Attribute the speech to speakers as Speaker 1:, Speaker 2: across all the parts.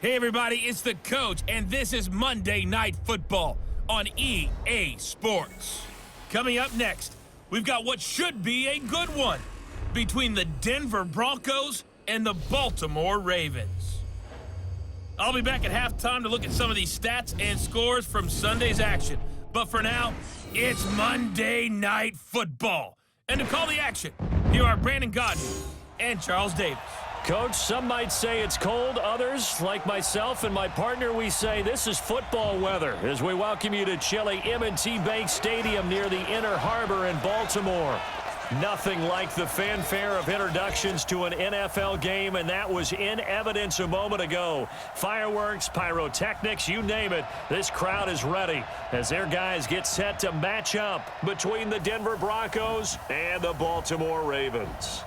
Speaker 1: Hey everybody, it's the coach, and this is Monday Night Football on EA Sports. Coming up next, we've got what should be a good one between the Denver Broncos and the Baltimore Ravens. I'll be back at halftime to look at some of these stats and scores from Sunday's action. But for now, it's Monday Night Football. And to call the action, here are Brandon Godden and Charles Davis.
Speaker 2: Coach, some might say it's cold. Others, like myself and my partner, we say this is football weather as we welcome you to chilly M&T Bank Stadium near the Inner Harbor in Baltimore. Nothing like the fanfare of introductions to an NFL game, and that was in evidence a moment ago. Fireworks, pyrotechnics, you name it, this crowd is ready as their guys get set to match up between the Denver Broncos and the Baltimore Ravens.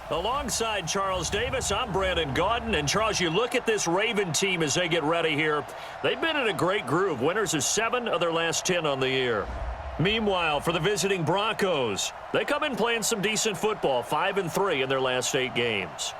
Speaker 2: Alongside Charles Davis, I'm Brandon Godden. And, Charles, you look at this Raven team as they get ready here. They've been in a great groove. Winners of 7 of their last 10 on the year. Meanwhile, for the visiting Broncos, they come in playing some decent football, 5-3 in their last 8 games.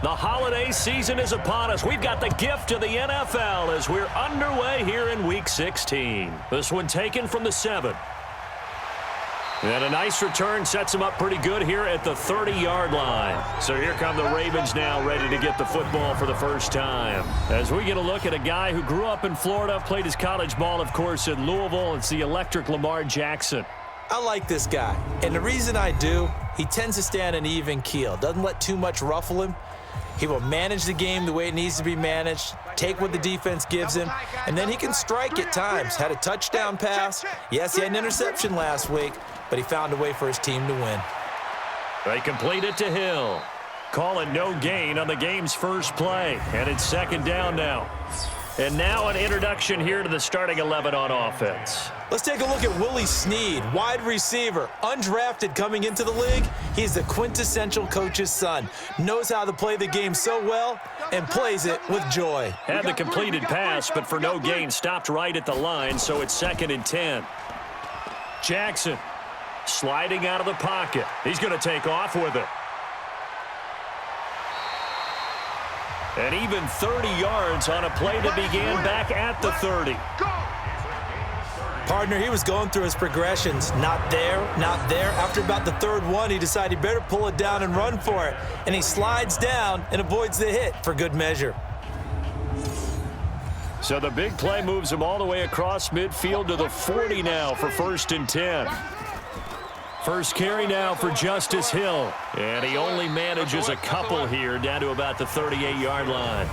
Speaker 2: The holiday season is upon us. We've got the gift of the NFL as we're underway here in Week 16. This one taken from the 7. And a nice return sets them up pretty good here at the 30-yard line. So here come the Ravens now ready to get the football for the first time. As we get a look at a guy who grew up in Florida, played his college ball, of course, in Louisville. It's the electric Lamar Jackson.
Speaker 3: I like this guy. And the reason I do, he tends to stay on an even keel. Doesn't let too much ruffle him. He will manage the game the way it needs to be managed, take what the defense gives him, and then he can strike at times. Had a touchdown pass. Yes, he had an interception last week, but he found a way for his team to win.
Speaker 2: They complete it to Hill. Call it no gain on the game's first play, and it's second down now. And now an introduction here to the starting 11 on offense.
Speaker 3: Let's take a look at Willie Snead, wide receiver, undrafted coming into the league. He's the quintessential coach's son. Knows how to play the game so well and plays it with joy.
Speaker 2: Had the completed pass, but for no gain, stopped right at the line, so it's 2nd and 10. Jackson sliding out of the pocket. He's going to take off with it. And even 30 yards on a play that began back at the 30.
Speaker 3: Partner, he was going through his progressions. Not there, not there. After about the 3rd one, he decided he better pull it down and run for it. And he slides down and avoids the hit for good measure.
Speaker 2: So the big play moves him all the way across midfield to the 40 now for 1st and 10. First carry now for Justice Hill. And he only manages a couple here down to about the 38-yard line.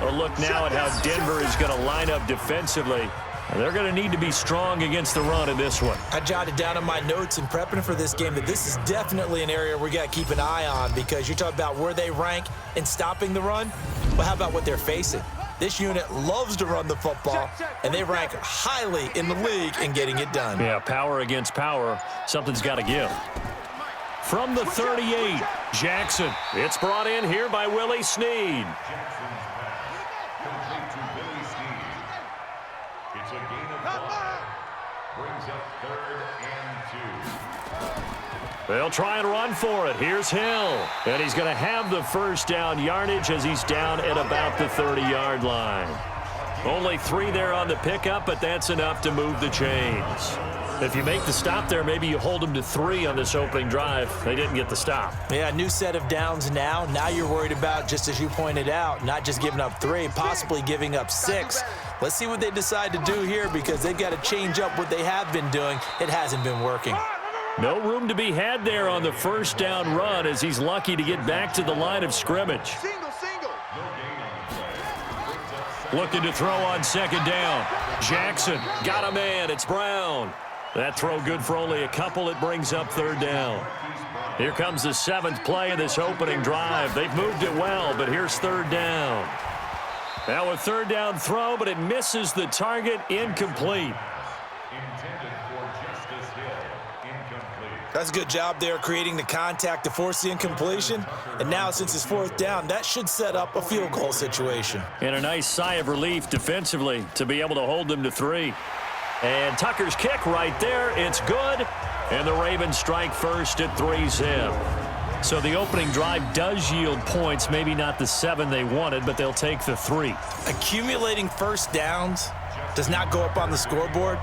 Speaker 2: A look now at how Denver is going to line up defensively. They're going to need to be strong against the run in this one.
Speaker 3: I jotted down in my notes in prepping for this game that this is definitely an area we got to keep an eye on because you're talking about where they rank in stopping the run. But how about what they're facing? This unit loves to run the football, and they rank highly in the league in getting it done.
Speaker 2: Yeah, power against power. Something's got to give. From the 38, Jackson. It's brought in here by Willie Snead.
Speaker 4: It's a gain of 1. Brings up 3rd and 2.
Speaker 2: They'll try and run for it. Here's Hill. And he's going to have the first down yardage as he's down at about the 30-yard line. Only 3 there on the pickup, but that's enough to move the chains. If you make the stop there, maybe you hold them to 3 on this opening drive. They didn't get the stop.
Speaker 3: Yeah, new set of downs now. Now you're worried about, just as you pointed out, not just giving up 3, possibly giving up 6. Let's see what they decide to do here because they've got to change up what they have been doing. It hasn't been working.
Speaker 2: No room to be had there on the first down run as he's lucky to get back to the line of scrimmage. Looking to throw on 2nd down. Jackson got a man. It's Brown. That throw good for only a couple. It brings up 3rd down. Here comes the 7th play of this opening drive. They've moved it well, but here's 3rd down. Now a third down throw, but it misses the target. Incomplete.
Speaker 4: Intended for Justice Hill. Incomplete.
Speaker 3: That's a good job there creating the contact to force the incompletion. And now since it's fourth down, that should set up a field goal situation.
Speaker 2: And a nice sigh of relief defensively to be able to hold them to 3. And Tucker's kick right there. It's good. And the Ravens strike first at 3-zip. So the opening drive does yield points, maybe not the 7 they wanted, but they'll take the 3.
Speaker 3: Accumulating first downs does not go up on the scoreboard,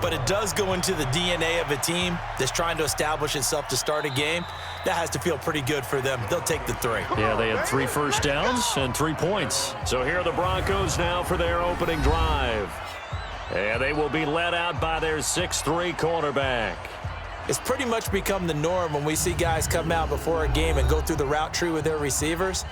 Speaker 3: but it does go into the DNA of a team that's trying to establish itself to start a game. That has to feel pretty good for them. They'll take the 3.
Speaker 2: Yeah, they had 3 first downs and 3 points. So here are the Broncos now for their opening drive. And they will be led out by their 6'3" quarterback.
Speaker 3: It's pretty much become the norm when we see guys come out before a game and go through the route tree with their receivers.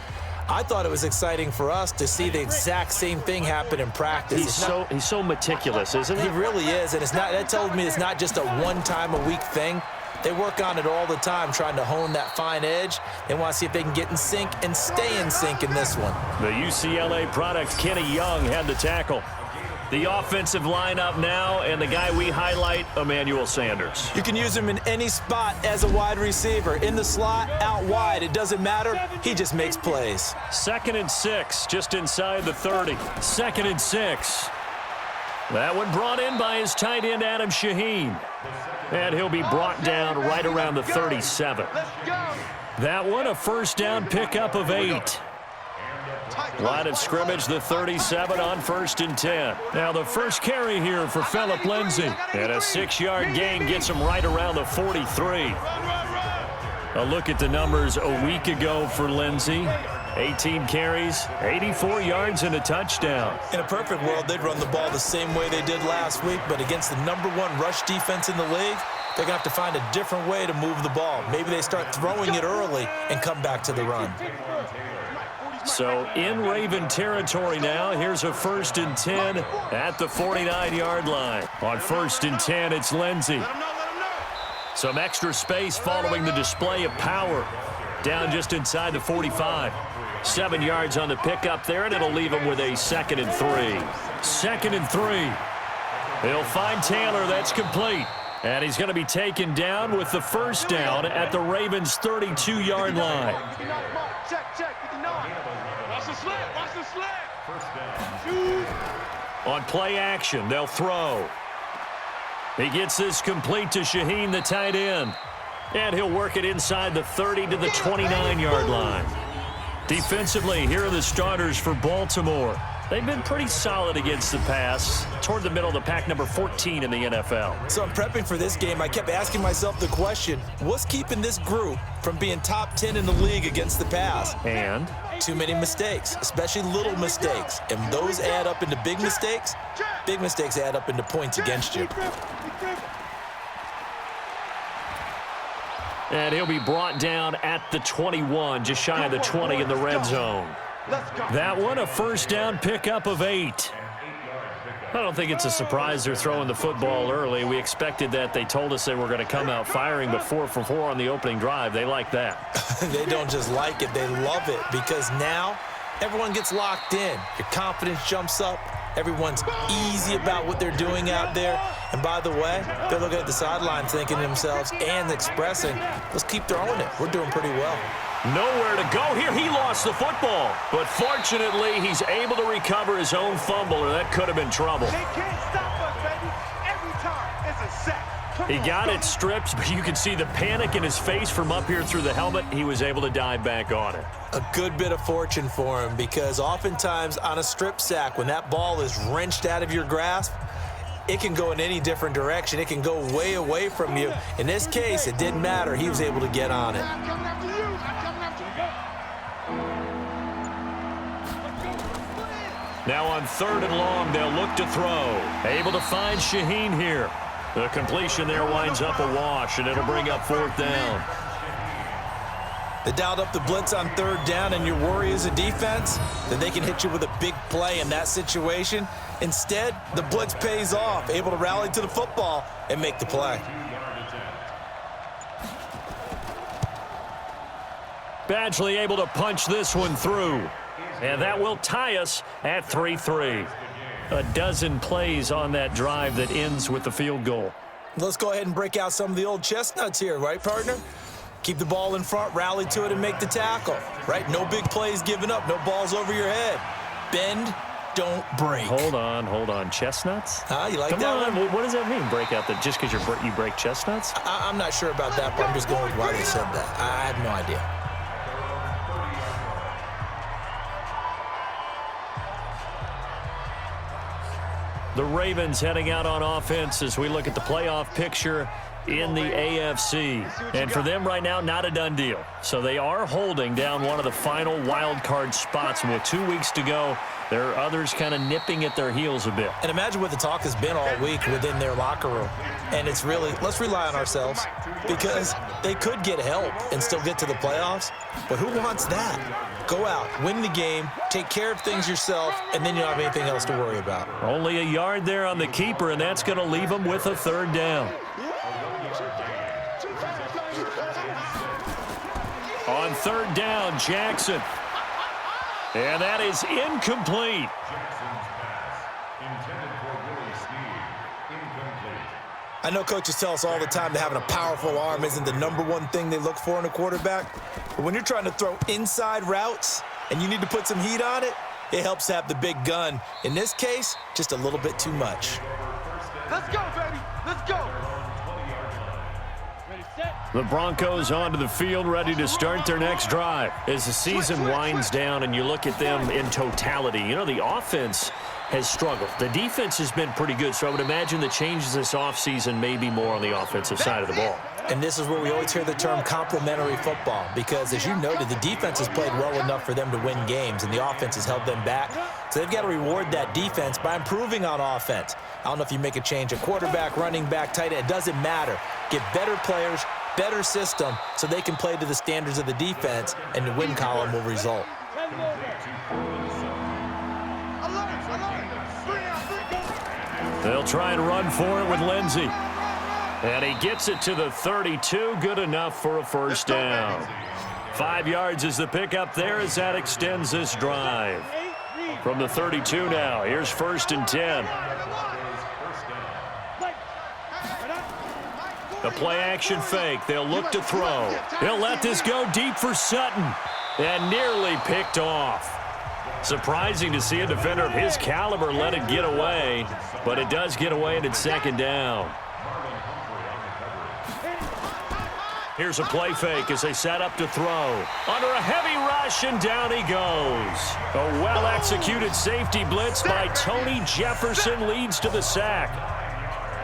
Speaker 3: I thought it was exciting for us to see the exact same thing happen in practice.
Speaker 2: He's so meticulous, isn't he?
Speaker 3: He really is, and that tells me it's not just a one-time-a-week thing. They work on it all the time, trying to hone that fine edge. They want to see if they can get in sync and stay in sync in this one.
Speaker 2: The UCLA product, Kenny Young, had the tackle. The offensive lineup now, and the guy we highlight, Emmanuel Sanders.
Speaker 3: You can use him in any spot as a wide receiver. In the slot, out wide, it doesn't matter. He just makes plays.
Speaker 2: 2nd and 6, just inside the 30. 2nd and 6. That one brought in by his tight end, Adam Shaheen. And he'll be brought down right around the 37. That one, a first down pickup of 8. Line of scrimmage, the 37 on 1st and 10. Now the first carry here for Phillip Lindsay. And a 6-yard gain gets him right around the 43. A look at the numbers a week ago for Lindsay. 18 carries, 84 yards, and a touchdown.
Speaker 3: In a perfect world, they'd run the ball the same way they did last week, but against the #1 rush defense in the league, they're going to have to find a different way to move the ball. Maybe they start throwing it early and come back to the run.
Speaker 2: So in Raven territory now, here's a 1st and 10 at the 49-yard line. On 1st and 10, it's Lindsay. Some extra space following the display of power. Down just inside the 45. 7 yards on the pickup there, and it'll leave him with a 2nd and 3. 2nd and 3. They'll find Taylor. That's complete. And he's going to be taken down with the first down at the Ravens' 32-yard line. On play action, they'll throw. He gets this complete to Shaheen, the tight end. And he'll work it inside the 30 to the 29-yard line. Defensively, here are the starters for Baltimore. They've been pretty solid against the pass, toward the middle of the pack, number 14 in the NFL.
Speaker 3: So I'm prepping for this game. I kept asking myself the question, what's keeping this group from being top 10 in the league against the pass?
Speaker 2: And?
Speaker 3: Too many mistakes, especially little mistakes. And those add up into big mistakes. Big mistakes add up into points against you.
Speaker 2: And he'll be brought down at the 21, just shy of the 20 in the red zone. That one, a first down pickup of 8. I don't think it's a surprise they're throwing the football early. We expected that. They told us they were going to come out firing, but 4 for 4 on the opening drive. They like that.
Speaker 3: They don't just like it, they love it, because now everyone gets locked in. Your confidence jumps up. Everyone's easy about what they're doing out there. And by the way, they're looking at the sideline thinking to themselves and expressing, let's keep throwing it. We're doing pretty well.
Speaker 2: Nowhere to go here. He lost the football. But fortunately, he's able to recover his own fumble, or that could have been trouble.
Speaker 5: They can't stop us, baby. Every time it's a sack.
Speaker 2: He got it stripped, but you can see the panic in his face from up here through the helmet. He was able to dive back on it.
Speaker 3: A good bit of fortune for him, because oftentimes on a strip sack, when that ball is wrenched out of your grasp, it can go in any different direction. It can go way away from you. In this case, it didn't matter. He was able to get on it.
Speaker 5: I'm coming after you. I'm coming after you.
Speaker 2: Now on 3rd and long, they'll look to throw. Able to find Shaheen here. The completion there winds up a wash, and it'll bring up 4th down.
Speaker 3: They dialed up the blitz on 3rd down, and your worry as a defense that they can hit you with a big play in that situation. Instead, the blitz pays off, able to rally to the football and make the play.
Speaker 2: Badgley able to punch this one through. And that will tie us at 3-3. A dozen plays on that drive that ends with the field goal.
Speaker 3: Let's go ahead and break out some of the old chestnuts here, right, partner? Keep the ball in front, rally to it, and make the tackle, right? No big plays given up, no balls over your head. Bend, don't break.
Speaker 2: Hold on. Chestnuts?
Speaker 3: You like
Speaker 2: Come
Speaker 3: that
Speaker 2: on.
Speaker 3: one?
Speaker 2: What does that mean, break out? That just because you break chestnuts?
Speaker 3: I'm not sure about that, but I'm just going with why they said that. I have no idea.
Speaker 2: The Ravens heading out on offense as we look at the playoff picture in the AFC. And for them right now, not a done deal. So they are holding down one of the final wild card spots. And with 2 weeks to go, there are others kind of nipping at their heels a bit.
Speaker 3: And imagine what the talk has been all week within their locker room. And it's really, let's rely on ourselves because they could get help and still get to the playoffs. But who wants that? Go out, win the game, take care of things yourself, and then you don't have anything else to worry about.
Speaker 2: Only a yard there on the keeper, and that's going to leave them with a third down. On third down, Jackson. And that is incomplete.
Speaker 3: I know coaches tell us all the time that having a powerful arm isn't the #1 thing they look for in a quarterback. But when you're trying to throw inside routes and you need to put some heat on it, it helps to have the big gun. In this case, just a little bit too much.
Speaker 5: Let's go, baby. Let's go.
Speaker 2: The Broncos onto the field, ready to start their next drive. As the season winds down and you look at them in totality, you know, the offense has struggled. The defense has been pretty good, so I would imagine the changes this offseason may be more on the offensive side of the ball.
Speaker 3: And this is where we always hear the term complementary football because, as you noted, the defense has played well enough for them to win games, and the offense has held them back. So they've got to reward that defense by improving on offense. I don't know if you make a change at quarterback, running back, tight end. It doesn't matter. Get better players, better system, so they can play to the standards of the defense, and the win column will result.
Speaker 2: They'll try and run for it with Lindsey. And he gets it to the 32, good enough for a first down. 5 yards is the pickup there as that extends this drive. From the 32 now, here's 1st and 10. The play action fake, they'll look to throw. He'll let this go deep for Sutton and nearly picked off. Surprising to see a defender of his caliber let it get away, but it does get away and it's 2nd down. Here's a play fake as they set up to throw. Under a heavy rush, and down he goes. A well-executed safety blitz by Tony Jefferson leads to the sack.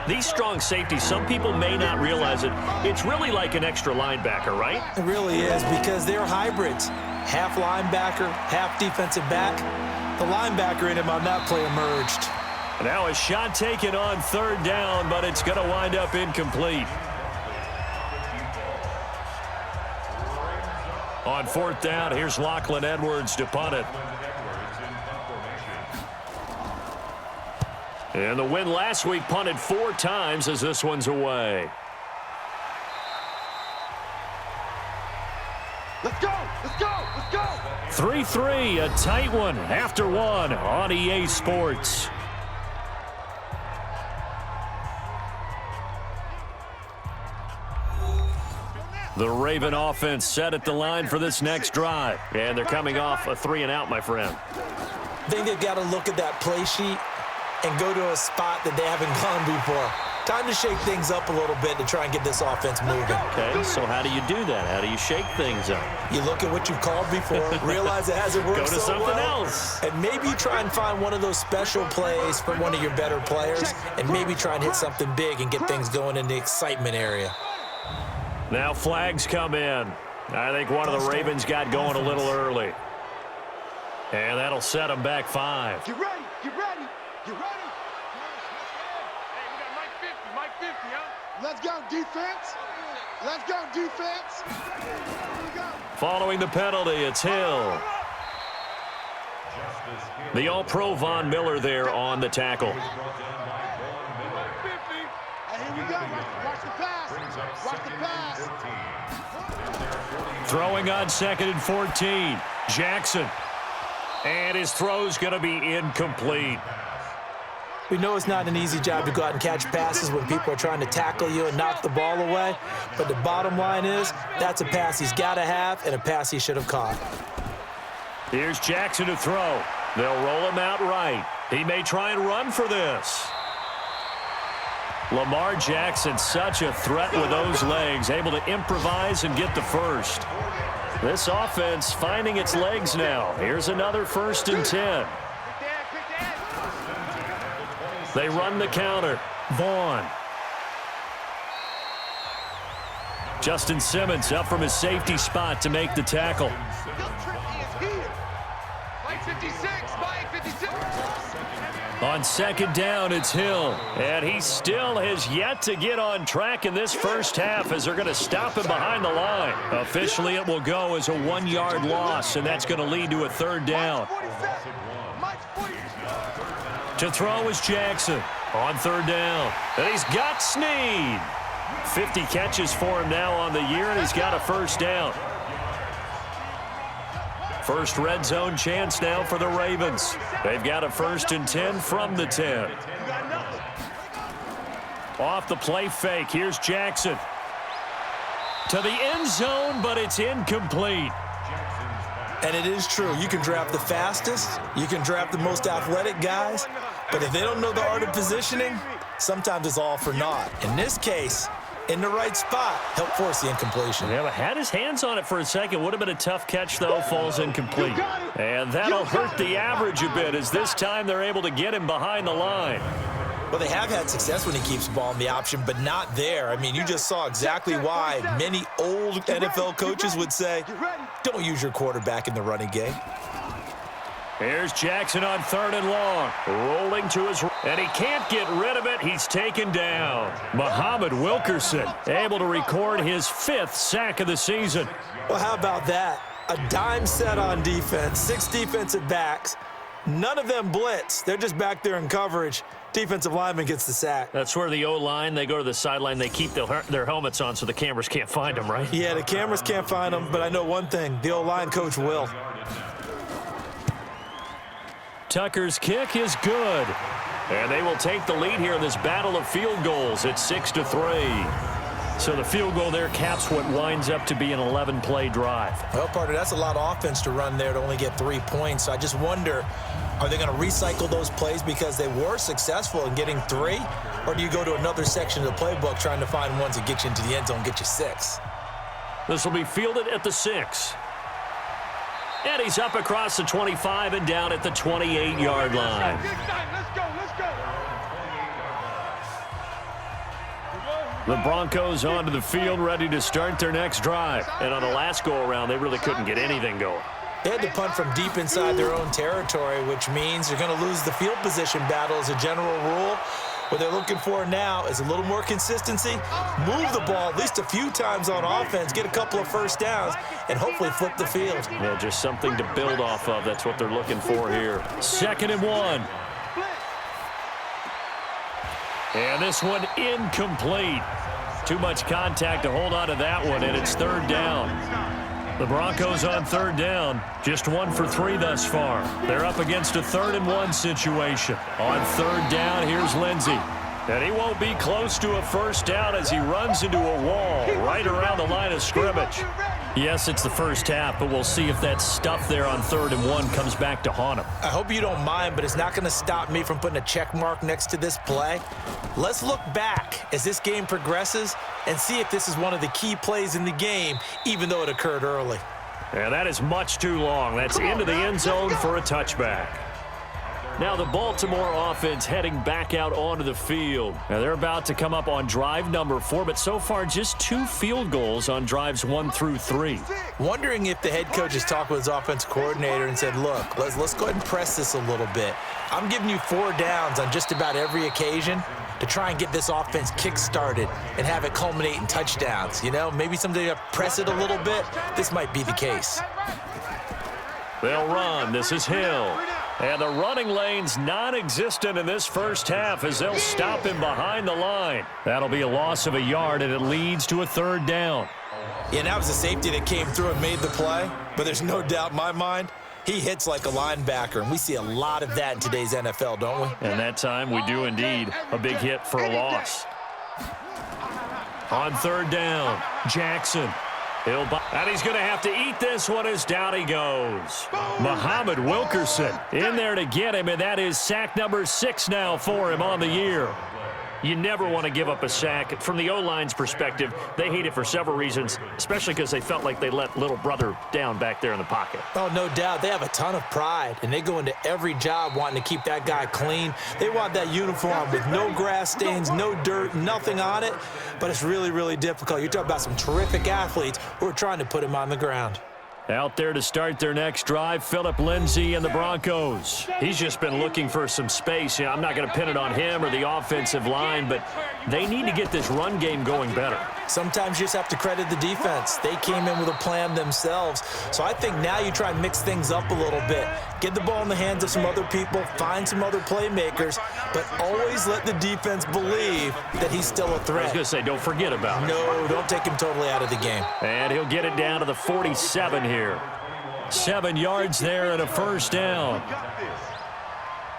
Speaker 2: These strong safeties, some people may not realize it. It's really like an extra linebacker, right?
Speaker 3: It really is because they're hybrids. Half linebacker, half defensive back. The linebacker in him on that play emerged.
Speaker 2: Now a shot taken on 3rd down, but it's going to wind up incomplete. On 4th down, here's Lachlan Edwards to punt it. And the win last week punted 4 times as this one's away.
Speaker 5: Let's go. Let's go. Let's go.
Speaker 2: 3-3, a tight one after 1 on EA Sports. The Raven offense set at the line for this next drive. And they're coming off a 3-and-out, my friend.
Speaker 3: I think they've got to look at that play sheet and go to a spot that they haven't gone before. Time to shake things up a little bit to try and get this offense moving.
Speaker 2: Okay, so how do you do that? How do you shake things up?
Speaker 3: You look at what you've called before, realize it hasn't worked
Speaker 2: Go to
Speaker 3: so
Speaker 2: something
Speaker 3: well,
Speaker 2: else.
Speaker 3: and maybe you try and find one of those special plays from one of your better players, and maybe try and hit something big and get things going in the excitement area.
Speaker 2: Now flags come in. I think one of the Ravens got going a little early. And that'll set them back 5.
Speaker 5: Get ready. Get ready. Get ready. Hey, we got Mike 50, huh? Let's go, defense. Let's go, defense. Here we go.
Speaker 2: Following the penalty, it's Hill. The All-Pro Von Miller there on the tackle.
Speaker 5: Hey, here we go. Watch the pass. Watch the pass.
Speaker 2: Throwing on 2nd and 14. Jackson. And his throw's going to be incomplete.
Speaker 3: We know it's not an easy job to go out and catch passes when people are trying to tackle you and knock the ball away. But the bottom line is, that's a pass he's got to have and a pass he should have caught.
Speaker 2: Here's Jackson to throw. They'll roll him out right. He may try and run for this. Lamar Jackson, such a threat with those legs, able to improvise and get the first. This offense finding its legs now. Here's another 1st and 10. They run the counter. Vaughn. Justin Simmons up from his safety spot to make the tackle. On 2nd down, it's Hill. And he still has yet to get on track in this first half as they're going to stop him behind the line. Officially, it will go as a 1-yard loss, and that's going to lead to a 3rd down. To throw is Jackson on 3rd down. And he's got Snead. 50 catches for him now on the year, and he's got a 1st down. First red zone chance now for the Ravens. They've got a 1st and 10 from the 10. Off the play fake, here's Jackson. To the end zone, but it's incomplete.
Speaker 3: And it is true. You can draft the fastest. You can draft the most athletic guys. But if they don't know the art of positioning, sometimes it's all for naught. In this case, in the right spot, help force the incompletion.
Speaker 2: Yeah, but had his hands on it for a second. Would have been a tough catch, though. Falls incomplete. And that'll hurt the average a bit, as this time they're able to get him behind the line.
Speaker 3: Well, they have had success when he keeps the ball in the option, but not there. I mean, you just saw exactly why many old NFL coaches would say, don't use your quarterback in the running game.
Speaker 2: Here's Jackson on 3rd and long. Rolling to his right. And he can't get rid of it. He's taken down. Muhammad Wilkerson able to record his 5th sack of the season.
Speaker 3: Well, how about that? A dime set on defense, 6 defensive backs. None of them blitz. They're just back there in coverage. Defensive lineman gets the sack.
Speaker 2: That's where the O-line, they go to the sideline, they keep their helmets on so the cameras can't find them, right?
Speaker 3: Yeah, the cameras can't find them, but I know one thing. The O-line coach will.
Speaker 2: Tucker's kick is good. And they will take the lead here in this battle of field goals at 6-3. So the field goal there caps what winds up to be an 11-play drive.
Speaker 3: Well, partner, that's a lot of offense to run there to only get 3 points. So I just wonder, are they going to recycle those plays because they were successful in getting 3? Or do you go to another section of the playbook trying to find ones that get you into the end zone, get you 6?
Speaker 2: This will be fielded at the 6. And he's up across the 25 and down at the 28-yard line. The Broncos onto the field, ready to start their next drive. And on the last go-around, they really couldn't get anything going.
Speaker 3: They had to punt from deep inside their own territory, which means you're going to lose the field position battle as a general rule. What they're looking for now is a little more consistency, move the ball at least a few times on offense, get a couple of 1st downs, and hopefully flip the field.
Speaker 2: Yeah, just something to build off of. That's what they're looking for here. 2nd and 1. And this one incomplete. Too much contact to hold on to that one, and it's 3rd down. The Broncos on 3rd down, just 1 for 3 thus far. They're up against a 3rd and 1 situation. On 3rd down, here's Lindsey. And he won't be close to a 1st down as he runs into a wall right around the line of scrimmage. Yes, it's the first half, but we'll see if that stuff there on 3rd and 1 comes back to haunt him.
Speaker 3: I hope you don't mind, but it's not going to stop me from putting a check mark next to this play. Let's look back as this game progresses and see if this is one of the key plays in the game, even though it occurred early.
Speaker 2: And that is much too long. That's into the end zone for a touchback. Now the Baltimore offense heading back out onto the field. Now they're about to come up on drive number 4, but so far just 2 field goals on drives 1 through 3.
Speaker 3: Wondering if the head coach has talked with his offensive coordinator and said, look, let's go ahead and press this a little bit. I'm giving you 4 downs on just about every occasion to try and get this offense kick-started and have it culminate in touchdowns. You know, maybe someday you press it a little bit. This might be the case.
Speaker 2: They'll run. This is Hill. And the running lane's non-existent in this first half as they'll stop him behind the line. That'll be a loss of a yard, and it leads to a 3rd down.
Speaker 3: Yeah, that was the safety that came through and made the play. But there's no doubt in my mind, He hits like a linebacker, and we see a lot of that in today's NFL, don't we?
Speaker 2: And that time we do indeed. A big hit for a loss. On third down, Jackson. And he's going to have to eat this one as down he goes. Muhammad Wilkerson in there to get him, and that is sack number 6 now for him on the year. You never want to give up a sack. From the O-line's perspective, they hate it for several reasons, especially because they felt like they let little brother down back there in the pocket.
Speaker 3: Oh, no doubt. They have a ton of pride, and they go into every job wanting to keep that guy clean. They want that uniform with no grass stains, no dirt, nothing on it, but it's really, really difficult. You're talking about some terrific athletes who are trying to put him on the ground.
Speaker 2: Out there to start their next drive, Phillip Lindsay and the Broncos. He's just been looking for some space. I'm not going to pin it on him or the offensive line, but they need to get this run game going better.
Speaker 3: Sometimes you just have to credit the defense. They came in with a plan themselves. So I think now you try and mix things up a little bit. Get the ball in the hands of some other people, find some other playmakers, but always let the defense believe that he's still a threat.
Speaker 2: I was going to say, don't forget about him.
Speaker 3: No, don't take him totally out of the game.
Speaker 2: And he'll get it down to the 47 here. 7 yards there and a first down.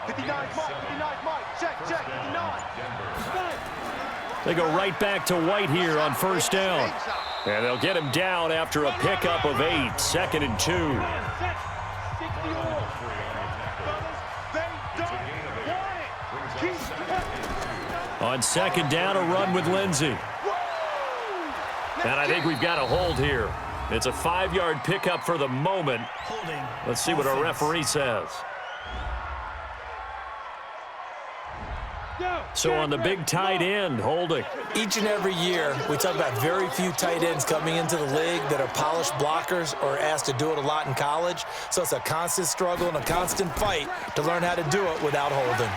Speaker 5: 59, Mike, check, 59.
Speaker 2: They go right back to White here on first down. And they'll get him down after a pickup of 8, 2nd and 2. On second down, a run with Lindsay. And I think we've got a hold here. It's a 5-yard pickup for the moment. Let's see what our referee says. So on the big tight end, holding.
Speaker 3: Each and every year, we talk about very few tight ends coming into the league that are polished blockers or asked to do it a lot in college. So it's a constant struggle and a constant fight to learn how to do it without holding.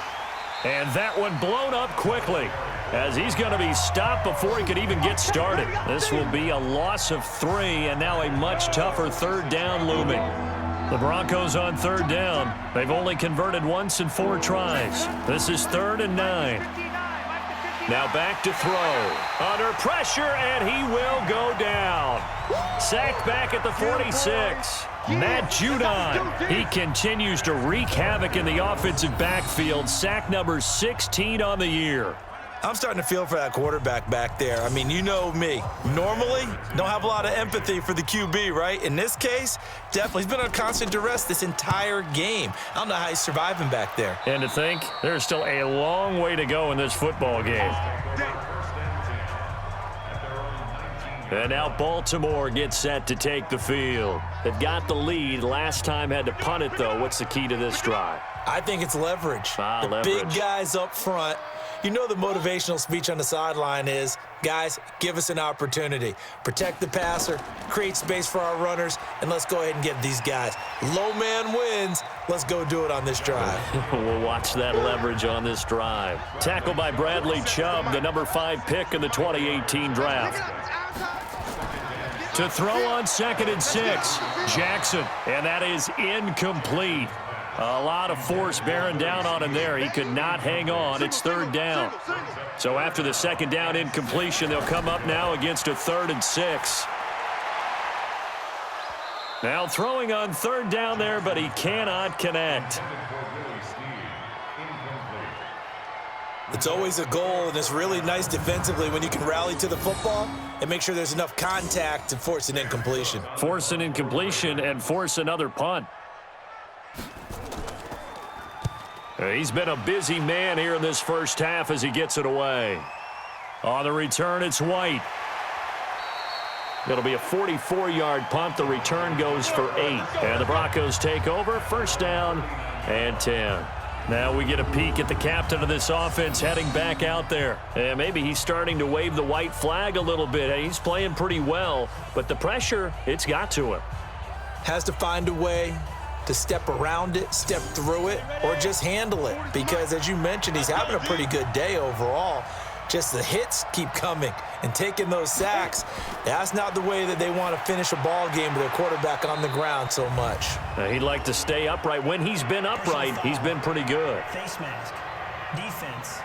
Speaker 2: And that one blown up quickly as he's going to be stopped before he could even get started. This will be a loss of 3, and now a much tougher third down looming. The Broncos on third down. They've only converted once in 4 tries. This is 3rd and 9. Now back to throw. Under pressure, and he will go down. Sacked back at the 46. Matt Judon. He continues to wreak havoc in the offensive backfield. Sack number 16 on the year.
Speaker 3: I'm starting to feel for that quarterback back there. I mean, you know me. Normally, don't have a lot of empathy for the QB, right? In this case, definitely. He's been under constant duress this entire game. I don't know how he's surviving back there.
Speaker 2: And to think, there's still a long way to go in this football game. And now Baltimore gets set to take the field. They've got the lead. Last time had to punt it, though. What's the key to this drive?
Speaker 3: I think it's leverage. The
Speaker 2: leverage.
Speaker 3: Big guys up front. You know the motivational speech on the sideline is, guys, give us an opportunity. Protect the passer, create space for our runners, and let's go ahead and get these guys. Low man wins. Let's go do it on this drive.
Speaker 2: We'll watch that leverage on this drive. Tackled by Bradley Chubb, the number 5 pick in the 2018 draft. To throw on 2nd and 6, Jackson, and that is incomplete. A lot of force bearing down on him there. He could not hang on. It's 3rd down. So after the 2nd down incompletion, they'll come up now against a 3rd and 6. Now throwing on 3rd down there, but he cannot connect.
Speaker 3: It's always a goal, and it's really nice defensively when you can rally to the football and make sure there's enough contact to force an incompletion.
Speaker 2: Force an incompletion and force another punt. He's been a busy man here in this first half as he gets it away. On the return, it's White. It'll be a 44-yard punt. The return goes for 8. And the Broncos take over. 1st down and 10. Now we get a peek at the captain of this offense heading back out there. And maybe he's starting to wave the white flag a little bit. He's playing pretty well, but the pressure, it's got to him.
Speaker 3: Has to find a way to step around it, step through it, or just handle it. Because as you mentioned, he's having a pretty good day overall. Just the hits keep coming and taking those sacks. That's not the way that they want to finish a ball game with their quarterback on the ground so much.
Speaker 2: He'd like to stay upright. When he's been upright, he's been pretty good.
Speaker 6: Face mask. Defense.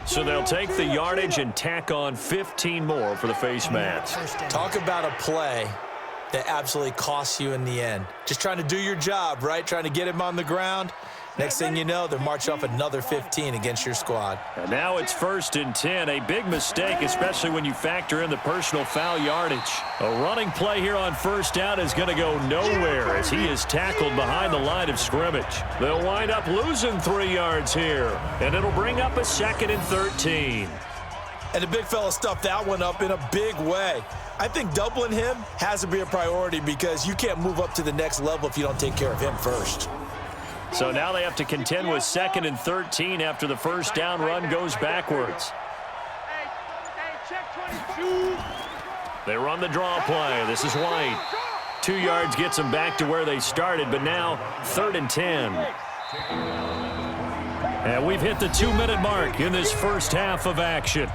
Speaker 2: So they'll take the yardage and tack on 15 more for the face mask.
Speaker 3: Talk about a play that absolutely costs you in the end. Just trying to do your job, right? Trying to get him on the ground. Next thing you know, they're marching off another 15 against your squad.
Speaker 2: And now it's 1st and 10. A big mistake, especially when you factor in the personal foul yardage. A running play here on 1st down is going to go nowhere as he is tackled behind the line of scrimmage. They'll wind up losing 3 yards here, and it'll bring up a 2nd and 13.
Speaker 3: And the big fella stuffed that one up in a big way. I think doubling him has to be a priority because you can't move up to the next level if you don't take care of him first.
Speaker 2: So now they have to contend with 2nd and 13 after the 1st down run goes backwards. They run the draw play. This is White. 2 yards gets them back to where they started, but now 3rd and 10. And we've hit the 2-minute mark in this first half of action.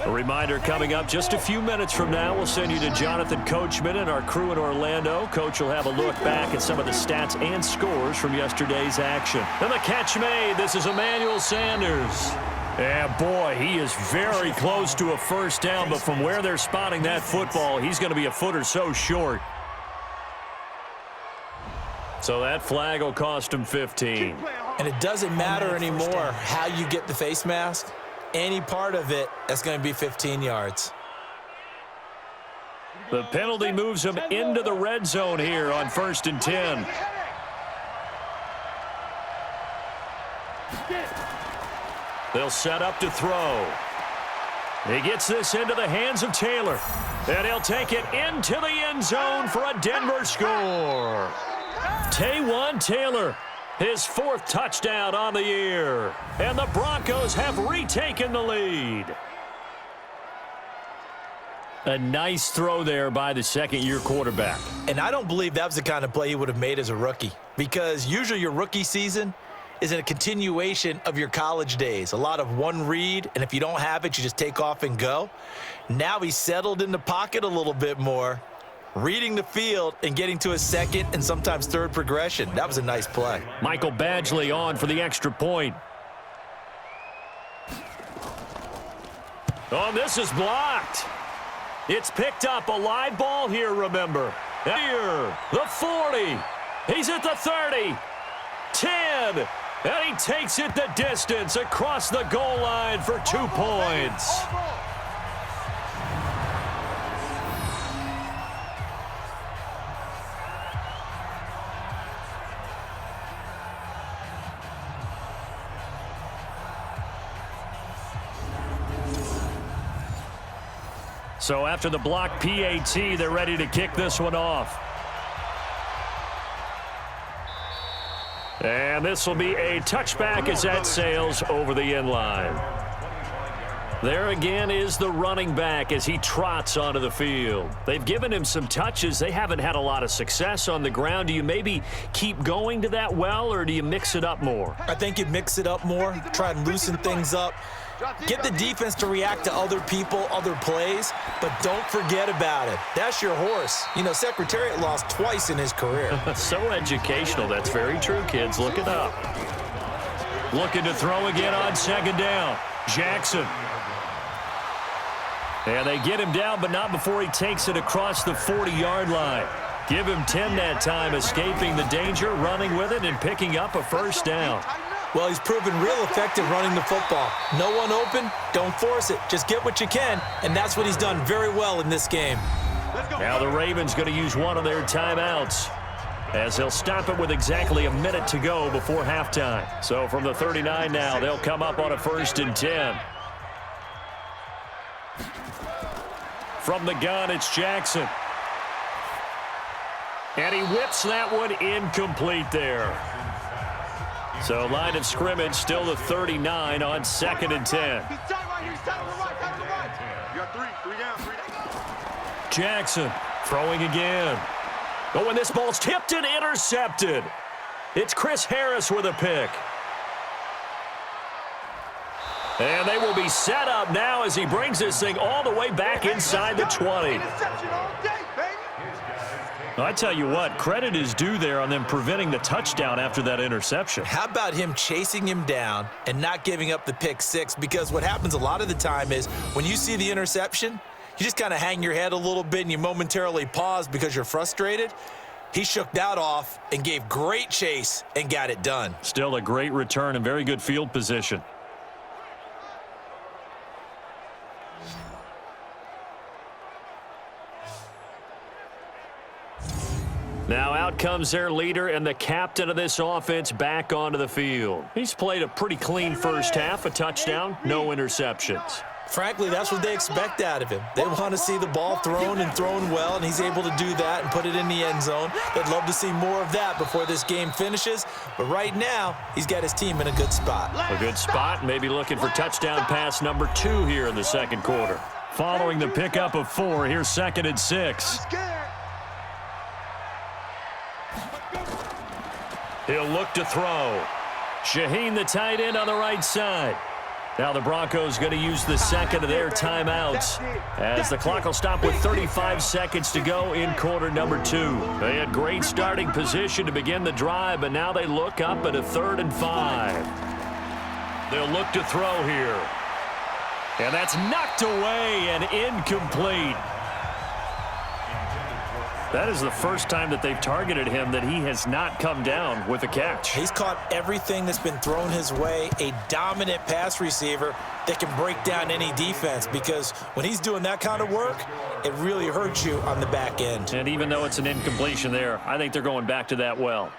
Speaker 2: A reminder coming up just a few minutes from now, we'll send you to Jonathan Coachman and our crew in Orlando. Coach will have a look back at some of the stats and scores from yesterday's action. And the catch made. This is Emmanuel Sanders. And boy, he is very close to a 1st down, but from where they're spotting that football, he's going to be a foot or so short. So that flag will cost him 15.
Speaker 3: And it doesn't matter anymore how you get the face mask. Any part of it, that's going to be 15 yards.
Speaker 2: The penalty moves him into the red zone here on 1st and 10. They'll set up to throw. He gets this into the hands of Taylor. And he'll take it into the end zone for a Denver score. Taywan Taylor, his 4th touchdown on the year. And the Broncos have retaken the lead. A nice throw there by the 2nd-year quarterback.
Speaker 3: And I don't believe that was the kind of play he would have made as a rookie, because usually your rookie season is in a continuation of your college days. A lot of one read, and if you don't have it, you just take off and go. Now he's settled in the pocket a little bit more, reading the field and getting to a 2nd and sometimes 3rd progression. That was a nice play.
Speaker 2: Michael Badgley on for the extra point. Oh, this is blocked. It's picked up. A live ball here, remember. Here, the 40. He's at the 30. 10. And he takes it the distance across the goal line for 2 points. So after the block PAT, they're ready to kick this one off. And this will be a touchback as that sails over the end line. There again is the running back as he trots onto the field. They've given him some touches. They haven't had a lot of success on the ground. Do you maybe keep going to that well, or do you mix it up more?
Speaker 3: I think you mix it up more, try and loosen things up. Get the defense to react to other people, other plays, but don't forget about it. That's your horse. You know, Secretariat lost twice in his career.
Speaker 2: So educational. That's very true, kids. Look it up. Looking to throw again on 2nd down. Jackson. And they get him down, but not before he takes it across the 40-yard line. Give him 10 that time, escaping the danger, running with it, and picking up a 1st down.
Speaker 3: Well, he's proven real effective running the football. No one open, don't force it. Just get what you can, and that's what he's done very well in this game.
Speaker 2: Now the Ravens going to use one of their timeouts, as they'll stop it with exactly a minute to go before halftime. So from the 39 now, they'll come up on a 1st and 10. From the gun, it's Jackson. And he whips that one incomplete there. So line of scrimmage still the 39 on 2nd and 10. Jackson throwing again. Oh, and this ball's tipped and intercepted. It's Chris Harris with a pick. And they will be set up now as he brings this thing all the way back inside the 20. I tell you what, credit is due there on them preventing the touchdown after that interception.
Speaker 3: How about him chasing him down and not giving up the pick 6? Because what happens a lot of the time is when you see the interception, you just kind of hang your head a little bit and you momentarily pause because you're frustrated. He shook that off and gave great chase and got it done.
Speaker 2: Still a great return and very good field position. Now out comes their leader and the captain of this offense back onto the field. He's played a pretty clean first half, a touchdown, no interceptions.
Speaker 3: Frankly, that's what they expect out of him. They want to see the ball thrown and thrown well, and he's able to do that and put it in the end zone. They'd love to see more of that before this game finishes, but right now, he's got his team in a good spot.
Speaker 2: A good spot, maybe looking for touchdown pass number 2 here in the second quarter. Following the pickup of 4, here's 2nd and 6. He'll look to throw. Shaheen, the tight end, on the right side. Now the Broncos going to use the second of their timeouts as the clock will stop with 35 seconds to go in quarter number 2. They had great starting position to begin the drive, but now they look up at a 3rd and 5. They'll look to throw here. And that's knocked away and incomplete. That is the first time that they've targeted him that he has not come down with a catch.
Speaker 3: He's caught everything that's been thrown his way, a dominant pass receiver that can break down any defense, because when he's doing that kind of work, it really hurts you on the back end.
Speaker 2: And even though it's an incompletion there, I think they're going back to that well.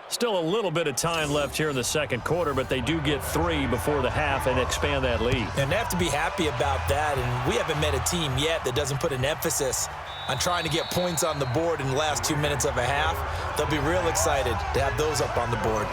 Speaker 2: Still a little bit of time left here in the second quarter, but they do get 3 before the half and expand that lead.
Speaker 3: And they have to be happy about that, and we haven't met a team yet that doesn't put an emphasis on trying to get points on the board in the last 2 minutes of a half. They'll be real excited to have those up on the board.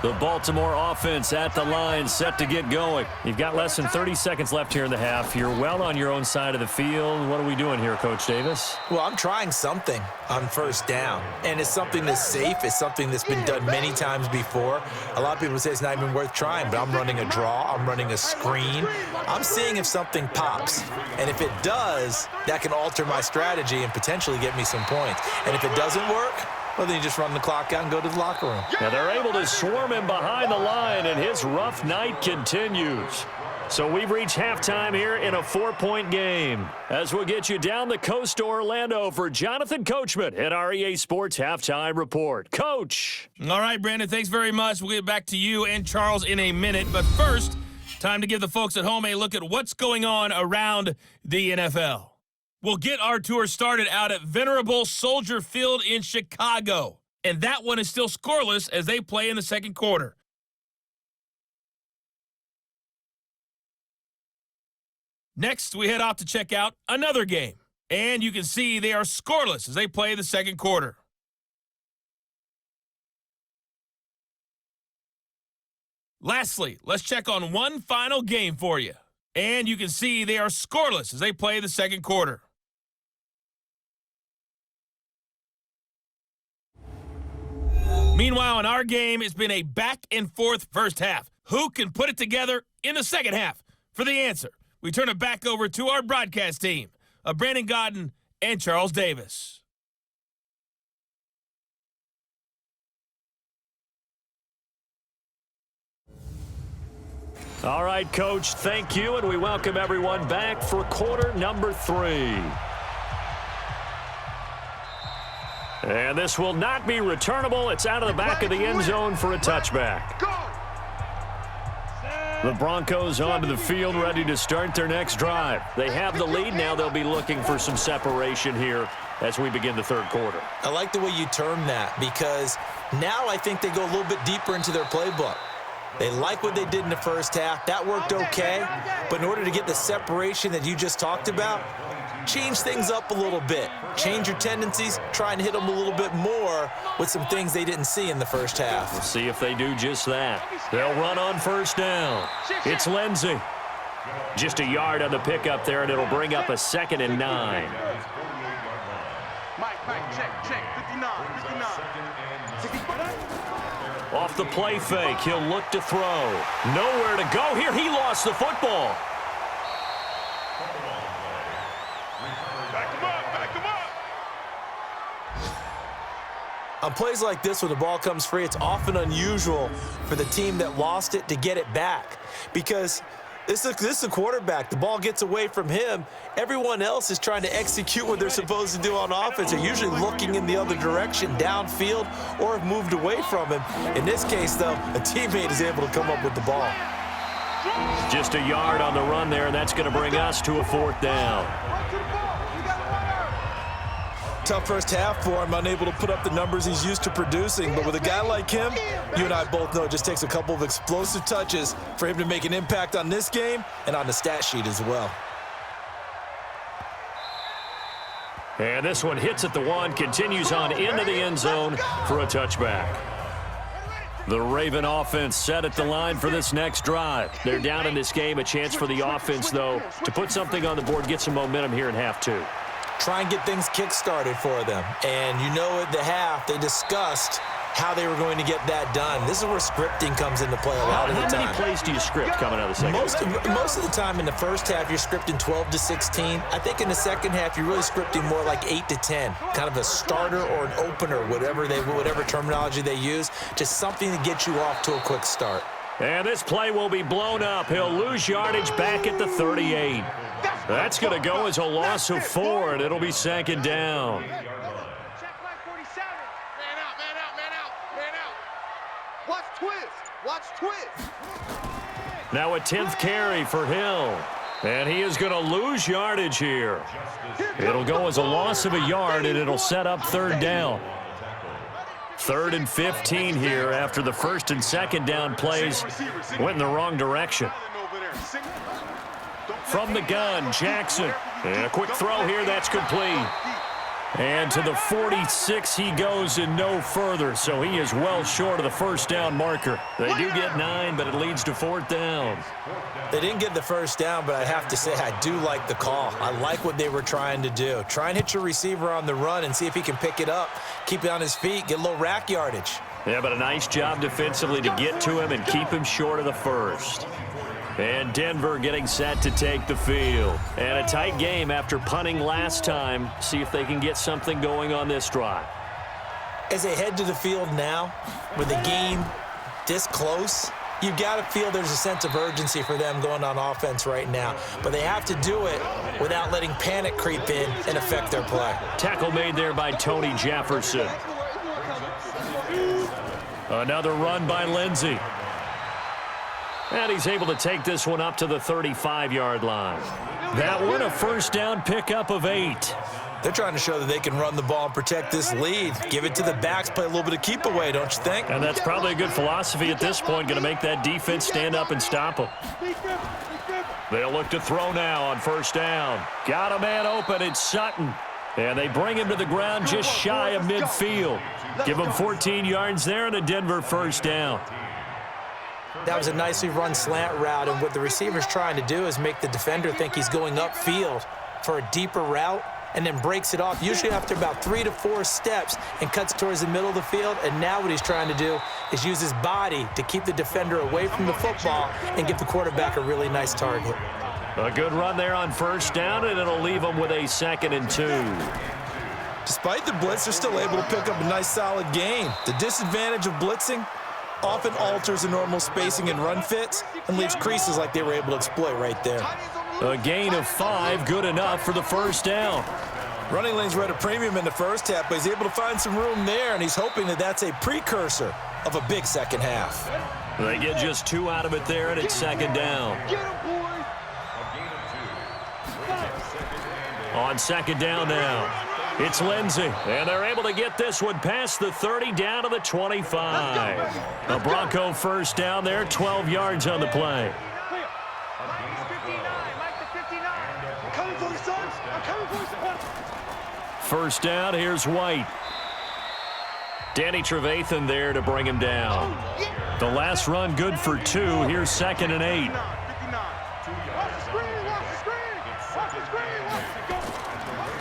Speaker 2: The Baltimore offense at the line, set to get going. You've got less than 30 seconds left here in the half. You're well on your own side of the field. What are we doing here, Coach Davis?
Speaker 3: Well, I'm trying something on first down, and it's something that's safe. It's something that's been done many times before. A lot of people say it's not even worth trying, but I'm running a draw. I'm running a screen. I'm seeing if something pops, and if it does, that can alter my strategy and potentially get me some points. And if it doesn't work, well, then you just run the clock out and go to the locker room.
Speaker 2: Now they're able to swarm him behind the line, and his rough night continues. So we've reached halftime here in a 4-point game. As we'll get you down the coast to Orlando for Jonathan Coachman at our EA Sports Halftime Report. Coach.
Speaker 1: All right, Brandon, thanks very much. We'll get back to you and Charles in a minute. But first, time to give the folks at home a look at what's going on around the NFL. We'll get our tour started out at Venerable Soldier Field in Chicago. And that one is still scoreless as they play in the second quarter. Next, we head off to check out another game. And you can see they are scoreless as they play the second quarter. Lastly, let's check on one final game for you. And you can see they are scoreless as they play the second quarter. Meanwhile, in our game, it's been a back-and-forth first half. Who can put it together in the second half? For the answer, we turn it back over to our broadcast team of Brandon Godden and Charles Davis.
Speaker 2: All right, Coach, thank you, and we welcome everyone back for quarter number 3. And this will not be returnable. It's out of the back of the end zone for a touchback. The Broncos onto the field, ready to start their next drive. They have the lead. Now they'll be looking for some separation here as we begin the third quarter.
Speaker 3: I like the way you term that, because now I think they go a little bit deeper into their playbook. They like what they did in the first half. That worked okay. But in order to get the separation that you just talked about, change things up a little bit. Change your tendencies. Try and hit them a little bit more with some things they didn't see in the first half.
Speaker 2: We'll see if they do just that. They'll run on first down. It's Lindsey. Just a yard on the pickup there, and it'll bring up a 2nd and 9.
Speaker 5: Mike, check. 59.
Speaker 2: Off the play fake, he'll look to throw. Nowhere to go here. He lost the football.
Speaker 5: Back him up.
Speaker 3: On plays like this where the ball comes free, it's often unusual for the team that lost it to get it back, because This is a quarterback. The ball gets away from him. Everyone else is trying to execute what they're supposed to do on offense. They're usually looking in the other direction, downfield, or have moved away from him. In this case, though, a teammate is able to come up with the ball.
Speaker 2: Just a yard on the run there, and that's going to bring us to a 4th down.
Speaker 3: Tough first half for him, unable to put up the numbers he's used to producing. But with a guy like him, you and I both know it just takes a couple of explosive touches for him to make an impact on this game and on the stat sheet as well.
Speaker 2: And this one hits at the 1, continues on into the end zone for a touchback. The Raven offense set at the line for this next drive. They're down in this game. A chance for the offense, though, to put something on the board, get some momentum here in half 2.
Speaker 3: Try and get things kick-started for them. And you know at the half, they discussed how they were going to get that done. This is where scripting comes into play a lot of the time.
Speaker 2: How many plays do you script coming out of the second half?
Speaker 3: Most of the time in the first half, you're scripting 12 to 16. I think in the second half, you're really scripting more like 8 to 10. Kind of a starter or an opener, whatever terminology they use. Just something to get you off to a quick start.
Speaker 2: And this play will be blown up. He'll lose yardage back at the 38. That's going to go as a loss of 4, and it'll be 2nd down.
Speaker 5: Check line 47. Man out, man out, man out, man out. Watch twist. Watch twist.
Speaker 2: Now a 10th carry for Hill. And he is going to lose yardage here. It'll go as a loss of a yard, and it'll set up 3rd down. 3rd and 15 here after the 1st and 2nd down plays went in the wrong direction. From the gun, Jackson. And a quick throw here, that's complete. And to the 46 he goes and no further, so he is well short of the 1st down marker. They do get 9, but it leads to 4th down.
Speaker 3: They didn't get the 1st down, but I have to say I do like the call. I like what they were trying to do. Try and hit your receiver on the run and see if he can pick it up, keep it on his feet, get a little rack yardage.
Speaker 2: Yeah, but a nice job defensively to get to him and keep him short of the 1st. And Denver getting set to take the field. And a tight game after punting last time. See if they can get something going on this drive.
Speaker 3: As they head to the field now, with the game this close, you've got to feel there's a sense of urgency for them going on offense right now. But they have to do it without letting panic creep in and affect their play.
Speaker 2: Tackle made there by Tony Jefferson. Another run by Lindsey. And he's able to take this one up to the 35-yard line. That one a 1st down pickup of 8.
Speaker 3: They're trying to show that they can run the ball and protect this lead. Give it to the backs, play a little bit of keep away, don't you think?
Speaker 2: And that's probably a good philosophy at this point, going to make that defense stand up and stop them. They'll look to throw now on 1st down. Got a man open, it's Sutton. And they bring him to the ground just shy of midfield. Give him 14 yards there and a Denver 1st down.
Speaker 3: That was a nicely run slant route, and what the receiver's trying to do is make the defender think he's going upfield for a deeper route and then breaks it off, usually after about 3 to 4 steps, and cuts towards the middle of the field. And now what he's trying to do is use his body to keep the defender away from the football and give the quarterback a really nice target.
Speaker 2: A good run there on 1st down, and it'll leave them with a 2nd and 2.
Speaker 3: Despite the blitz, they're still able to pick up a nice solid gain. The disadvantage of blitzing often alters the normal spacing and run fits and leaves creases like they were able to exploit right there.
Speaker 2: A gain of 5, good enough for the 1st down.
Speaker 3: Running lanes were at a premium in the first half, but he's able to find some room there, and he's hoping that that's a precursor of a big second half.
Speaker 2: They get just 2 out of it there, and it's 2nd down. On 2nd down now. It's Lindsey, and they're able to get this one past the 30 down to the 25. A Bronco 1st down there, 12 yards on the play. First down, here's White. Danny Trevathan there to bring him down. The last run good for 2. Here's 2nd and 8.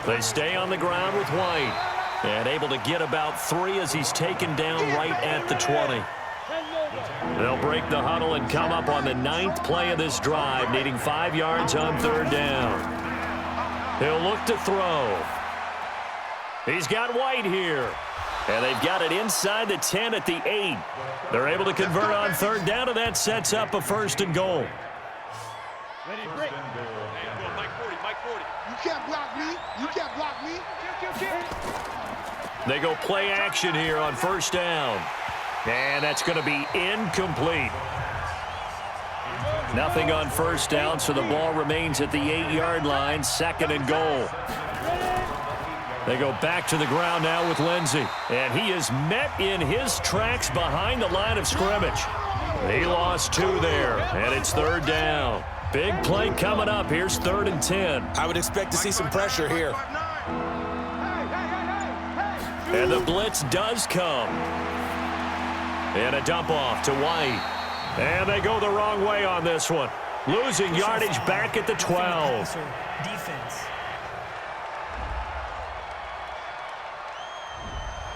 Speaker 2: They stay on the ground with White and able to get about 3 as he's taken down right at the 20. They'll break the huddle and come up on the 9th play of this drive, needing 5 yards on 3rd down. He'll look to throw. He's got White here. And they've got it inside the 10 at the 8. They're able to convert on 3rd down, and that sets up a 1st and goal.
Speaker 5: Ready, break. Mike 40, Mike 40. You can't block me. You can't block me.
Speaker 2: They go play action here on first down. And that's going to be incomplete. Nothing on first down, so the ball remains at the 8-yard line, 2nd and goal. They go back to the ground now with Lindsey. And he is met in his tracks behind the line of scrimmage. He lost 2 there, and it's 3rd down. Big play coming up. Here's 3rd and 10.
Speaker 3: I would expect to see some pressure here.
Speaker 2: And the blitz does come. And a dump off to White. And they go the wrong way on this one. Losing yardage back at the 12.
Speaker 6: Defense.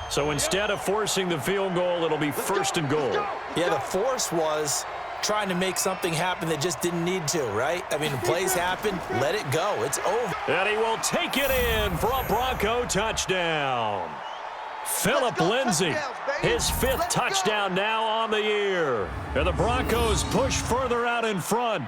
Speaker 2: So instead of forcing the field goal, it'll be 1st and goal.
Speaker 3: Yeah, the force was trying to make something happen that just didn't need to, right? I mean, plays happen, let it go. It's over.
Speaker 2: And he will take it in for a Bronco touchdown. Phillip Lindsay, his 5th touchdown now on the year. And the Broncos push further out in front.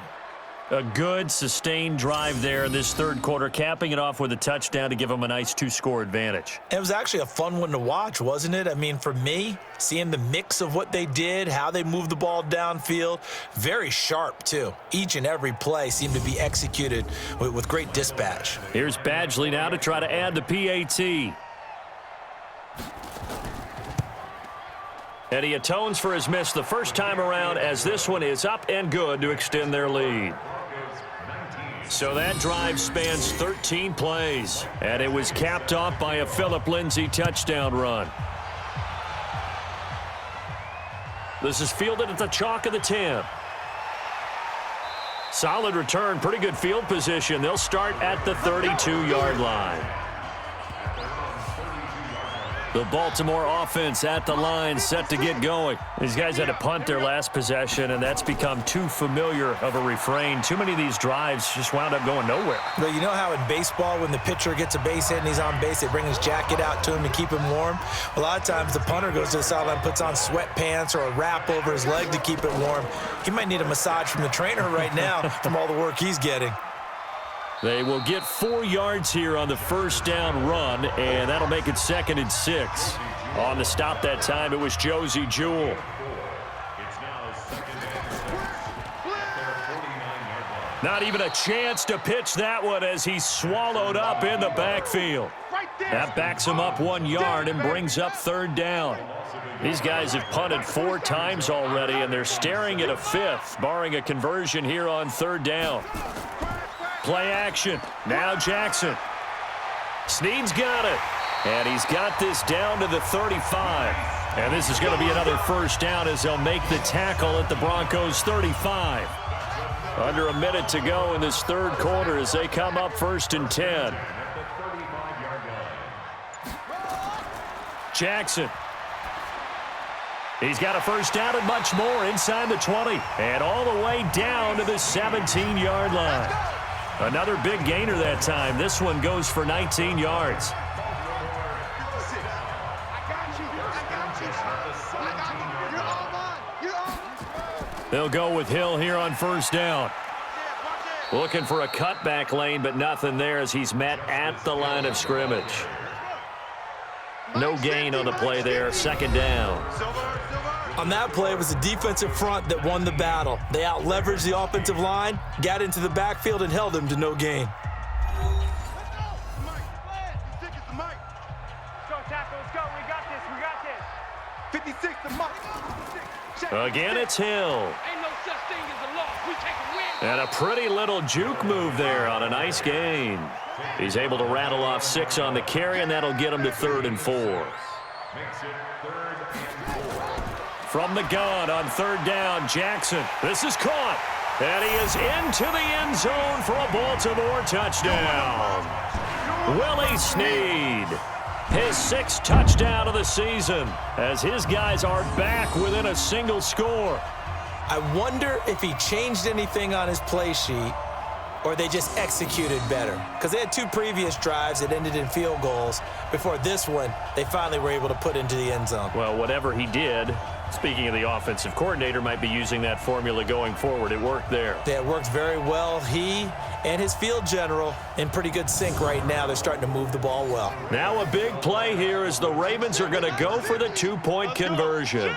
Speaker 2: A good, sustained drive there in this 3rd quarter, capping it off with a touchdown to give them a nice 2-score advantage.
Speaker 3: It was actually a fun one to watch, wasn't it? I mean, for me, seeing the mix of what they did, how they moved the ball downfield, very sharp, too. Each and every play seemed to be executed with great dispatch.
Speaker 2: Here's Badgley now to try to add the PAT. And he atones for his miss the first time around, as this one is up and good to extend their lead. So that drive spans 13 plays, and it was capped off by a Phillip Lindsay touchdown run. This is fielded at the chalk of the 10. Solid return, pretty good field position. They'll start at the 32-yard line. The Baltimore offense at the line, set to get going. These guys had to punt their last possession, and that's become too familiar of a refrain. Too many of these drives just wound up going nowhere.
Speaker 3: But you know how in baseball, when the pitcher gets a base hit and he's on base, they bring his jacket out to him to keep him warm? A lot of times the punter goes to the sideline, puts on sweatpants or a wrap over his leg to keep it warm. He might need a massage from the trainer right now from all the work he's getting.
Speaker 2: They will get 4 yards here on the first down run, and that'll make it 2nd and 6. On the stop that time, it was Josie Jewell. Not even a chance to pitch that one as he's swallowed up in the backfield. That backs him up 1 yard and brings up 3rd down. These guys have punted 4 times already, and they're staring at a 5th, barring a conversion here on 3rd down. Play action. Now Jackson. Snead's got it. And he's got this down to the 35. And this is going to be another first down as they'll make the tackle at the Broncos' 35. Under a minute to go in this 3rd quarter as they come up 1st and 10. Jackson. He's got a first down and much more inside the 20. And all the way down to the 17-yard line. Another big gainer that time. This one goes for 19 yards. They'll go with Hill here on first down. Looking for a cutback lane, but nothing there as he's met at the line of scrimmage. No gain on the play there. 2nd down.
Speaker 3: On that play, it was the defensive front that won the battle. They out-leveraged the offensive line, got into the backfield, and held them to no gain.
Speaker 2: Again, it's Hill. And a pretty little juke move there on a nice gain. He's able to rattle off 6 on the carry, and that'll get him to 3rd and 4. From the gun on 3rd down, Jackson. This is caught. And he is into the end zone for a Baltimore touchdown. Willie Snead, his 6th touchdown of the season, as his guys are back within a single score.
Speaker 3: I wonder if he changed anything on his play sheet or they just executed better. Because they had 2 previous drives that ended in field goals. Before this one, they finally were able to put into the end zone.
Speaker 2: Well, whatever he did, Speaking of the offensive coordinator, might be using that formula going forward. It worked there.
Speaker 3: Yeah, it works very well. He and his field general in pretty good sync right now. They're starting to move the ball well.
Speaker 2: Now a big play here as the Ravens are going to go for the two-point conversion.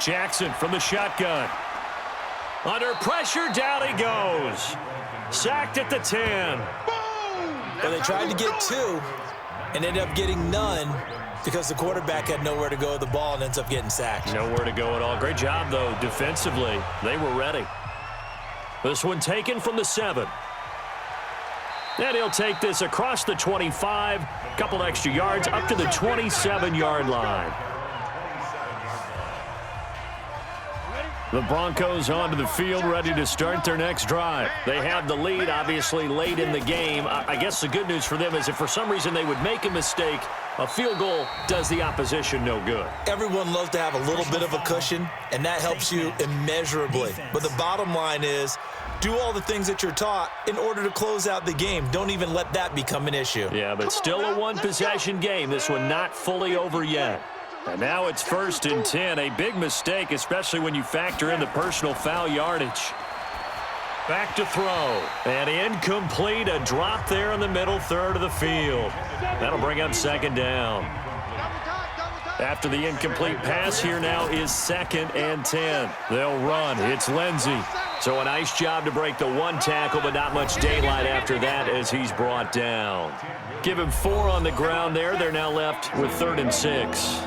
Speaker 2: Jackson from the shotgun. Under pressure, down he goes. Sacked at the 10.
Speaker 3: Well, they tried to get 2 and ended up getting none because the quarterback had nowhere to go with the ball and ends up getting sacked.
Speaker 2: Nowhere to go at all. Great job, though, defensively. They were ready. This one taken from the 7. And he'll take this across the 25, couple extra yards, up to the 27-yard line. The Broncos onto the field, ready to start their next drive. They have the lead, obviously, late in the game. I guess the good news for them is if for some reason they would make a mistake, a field goal does the opposition no good.
Speaker 3: Everyone loves to have a little bit of a cushion, and that helps you immeasurably. But the bottom line is, do all the things that you're taught in order to close out the game. Don't even let that become an issue.
Speaker 2: Yeah, but still a one-possession game. This one not fully over yet. And now it's 1st and 10. A big mistake, especially when you factor in the personal foul yardage. Back to throw. And incomplete. A drop there in the middle third of the field. That'll bring up 2nd down. After the incomplete pass, here now is 2nd and 10. They'll run. It's Lindsey. So a nice job to break the 1 tackle, but not much daylight after that as he's brought down. Give him 4 on the ground there. They're now left with 3rd and 6.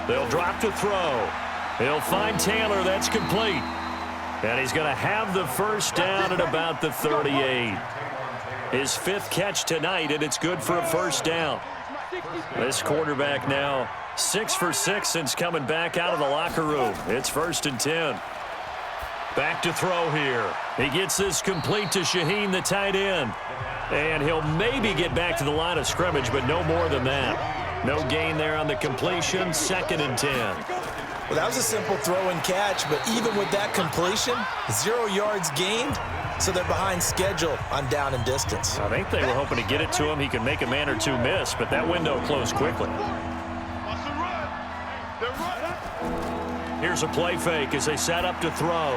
Speaker 2: They'll drop to throw. He'll find Taylor. That's complete. And he's going to have the 1st down at about the 38. His 5th catch tonight, and it's good for a 1st down. This quarterback now 6 for 6 since coming back out of the locker room. It's 1st and 10. Back to throw here. He gets this complete to Shaheen, the tight end. And he'll maybe get back to the line of scrimmage, but no more than that. No gain there on the completion. 2nd and 10.
Speaker 3: Well, that was a simple throw and catch, but even with that completion, 0 yards gained, so they're behind schedule on down and distance.
Speaker 2: I think they were hoping to get it to him. He could make a man or 2 miss, but that window closed quickly. Here's a play fake as they set up to throw.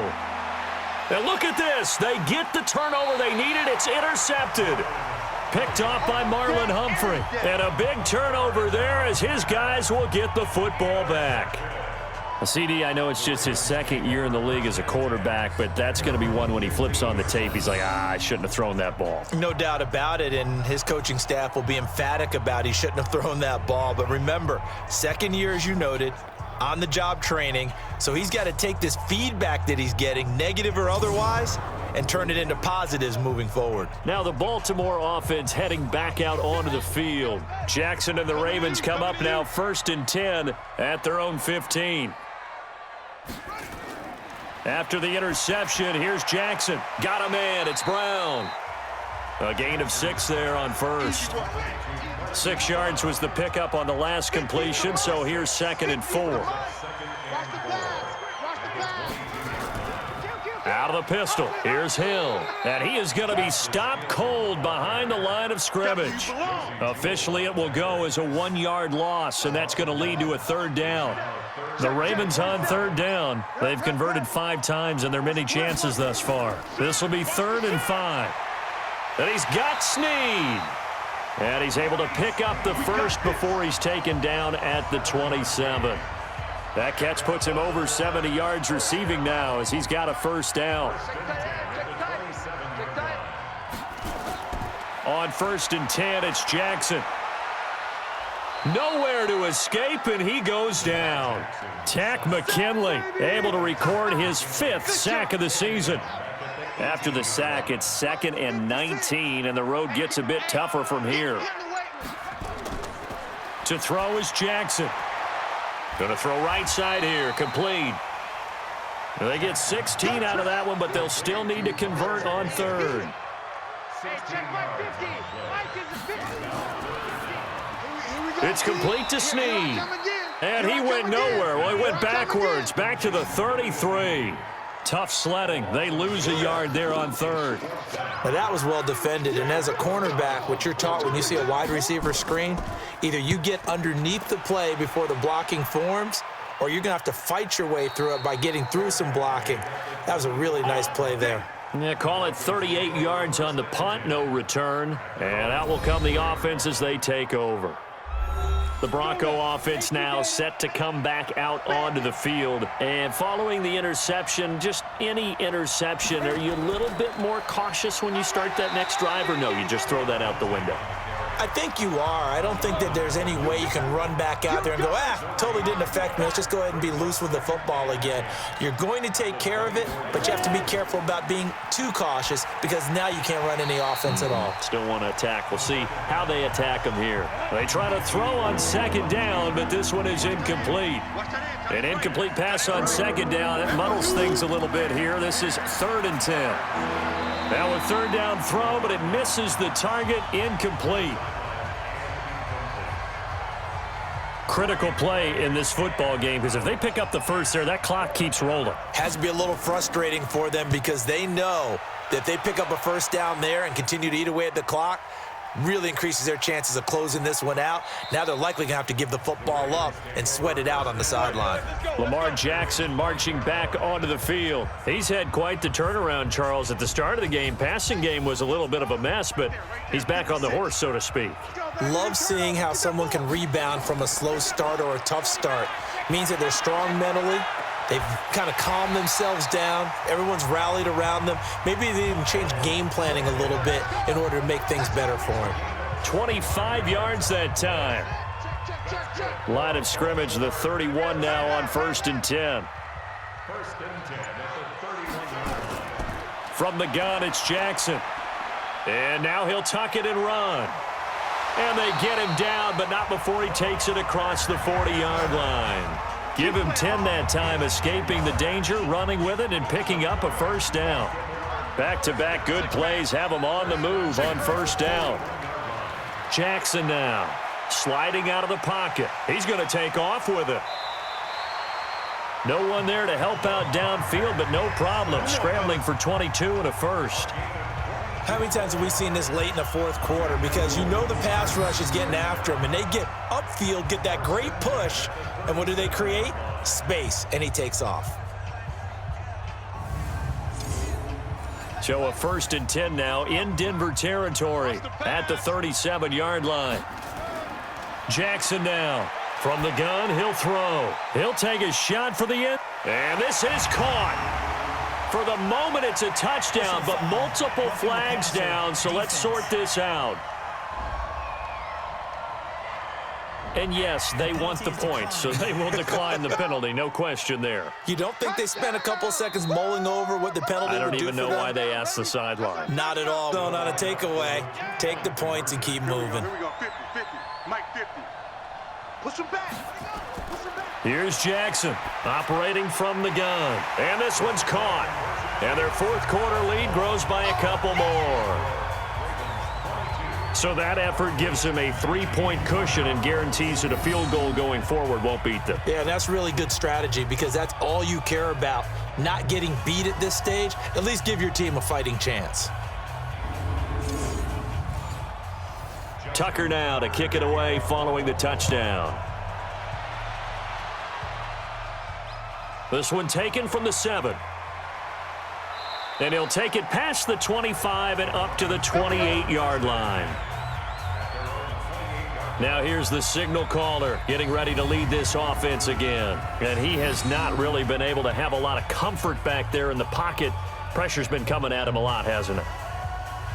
Speaker 2: And look at this. They get the turnover they needed. It's intercepted. Picked off by Marlon Humphrey. And a big turnover there as his guys will get the football back. CD, I know it's just his 2nd year in the league as a quarterback, but that's going to be one when he flips on the tape. He's like, I shouldn't have thrown that ball.
Speaker 3: No doubt about it, and his coaching staff will be emphatic about he shouldn't have thrown that ball. But remember, 2nd year, as you noted, on-the-job training, so he's got to take this feedback that he's getting, negative or otherwise, and turn it into positives moving forward.
Speaker 2: Now the Baltimore offense heading back out onto the field. Jackson and the Ravens come up now 1st and 10 at their own 15. After the interception, here's Jackson. Got a man. It's Brown. A gain of 6 there on 1st. 6 yards was the pickup on the last completion, so here's 2nd and 4. Out of the pistol, here's Hill. And he is going to be stopped cold behind the line of scrimmage. Officially, it will go as a 1-yard loss, and that's going to lead to a 3rd down. The Ravens on 3rd down. They've converted 5 times in their many chances thus far. This will be 3rd and 5. And he's got Snead. And he's able to pick up the 1st before he's taken down at the 27. That catch puts him over 70 yards receiving now as he's got a 1st down. On 1st and 10, it's Jackson. Nowhere to escape, and he goes down. Tack McKinley able to record his 5th sack of the season. After the sack, it's 2nd and 19, and the road gets a bit tougher from here. To throw is Jackson. Going to throw right side here, complete. They get 16 out of that one, but they'll still need to convert on 3rd. It's complete to Snead. And he went nowhere. Well, he went backwards, back to the 33. Tough sledding. They lose a yard there on third.
Speaker 3: Now that was well defended, and as a cornerback, what you're taught when you see a wide receiver screen, either you get underneath the play before the blocking forms, or you're going to have to fight your way through it by getting through some blocking. That was a really nice play there.
Speaker 2: Yeah, call it 38 yards on the punt, no return. And out will come the offense as they take over. The Bronco offense now set to come back out onto the field. And following the interception, just any interception, are you a little bit more cautious when you start that next drive, or no, you just throw that out the window?
Speaker 3: I think you are. I don't think that there's any way you can run back out there and go, totally didn't affect me. Let's just go ahead and be loose with the football again. You're going to take care of it, but you have to be careful about being too cautious because now you can't run any offense at all.
Speaker 2: Still want to attack. We'll see how they attack them here. They try to throw on second down, but this one is incomplete. An incomplete pass on second down. It muddles things a little bit here. This is 3rd and 10. Now a third down throw, but it misses the target, incomplete. Critical play in this football game because if they pick up the first there, that clock keeps rolling.
Speaker 3: Has to be a little frustrating for them because they know that if they pick up a first down there and continue to eat away at the clock, really increases their chances of closing this one out. Now they're likely going to have to give the football up and sweat it out on the sideline.
Speaker 2: Lamar Jackson marching back onto the field. He's had quite the turnaround, Charles. At the start of the game, passing game was a little bit of a mess, but he's back on the horse, so to speak.
Speaker 3: Love seeing how someone can rebound from a slow start or a tough start. Means that they're strong mentally. They've kind of calmed themselves down. Everyone's rallied around them. Maybe they even changed game planning a little bit in order to make things better for them.
Speaker 2: 25 yards that time. Line of scrimmage, the 31 now on 1st and 10. From the gun, it's Jackson. And now he'll tuck it and run. And they get him down, but not before he takes it across the 40-yard line. Give him 10 that time, escaping the danger, running with it, and picking up a first down. Back-to-back good plays have him on the move on first down. Jackson now, sliding out of the pocket. He's going to take off with it. No one there to help out downfield, but no problem. Scrambling for 22 and a first.
Speaker 3: How many times have we seen this late in the fourth quarter? Because you know the pass rush is getting after him, and they get upfield, get that great push, and what do they create? Space, and he takes off.
Speaker 2: So a 1st and 10 now in Denver territory at the 37-yard line. Jackson now. From the gun, he'll throw. He'll take a shot for the end. And this is caught. For the moment, it's a touchdown, but multiple flags down, so let's sort this out. And yes, they want the points, so they will decline the penalty, no question there.
Speaker 3: You don't think they spent a couple seconds mulling over what the penalty would do for them?
Speaker 2: I don't even know why they asked the sideline.
Speaker 3: Not at all. No, not a takeaway. Take the points and keep moving.
Speaker 5: Here we go, 50, 50, Mike 50. Push him back.
Speaker 2: Here's Jackson operating from the gun. And this one's caught. And their fourth quarter lead grows by a couple more. So that effort gives him a 3-point cushion and guarantees that a field goal going forward won't beat them.
Speaker 3: Yeah, and that's really good strategy because that's all you care about. Not getting beat at this stage. At least give your team a fighting chance.
Speaker 2: Tucker now to kick it away following the touchdown. This one taken from the 7. And he'll take it past the 25 and up to the 28-yard line. Now here's the signal caller getting ready to lead this offense again. And he has not really been able to have a lot of comfort back there in the pocket. Pressure's been coming at him a lot, hasn't it?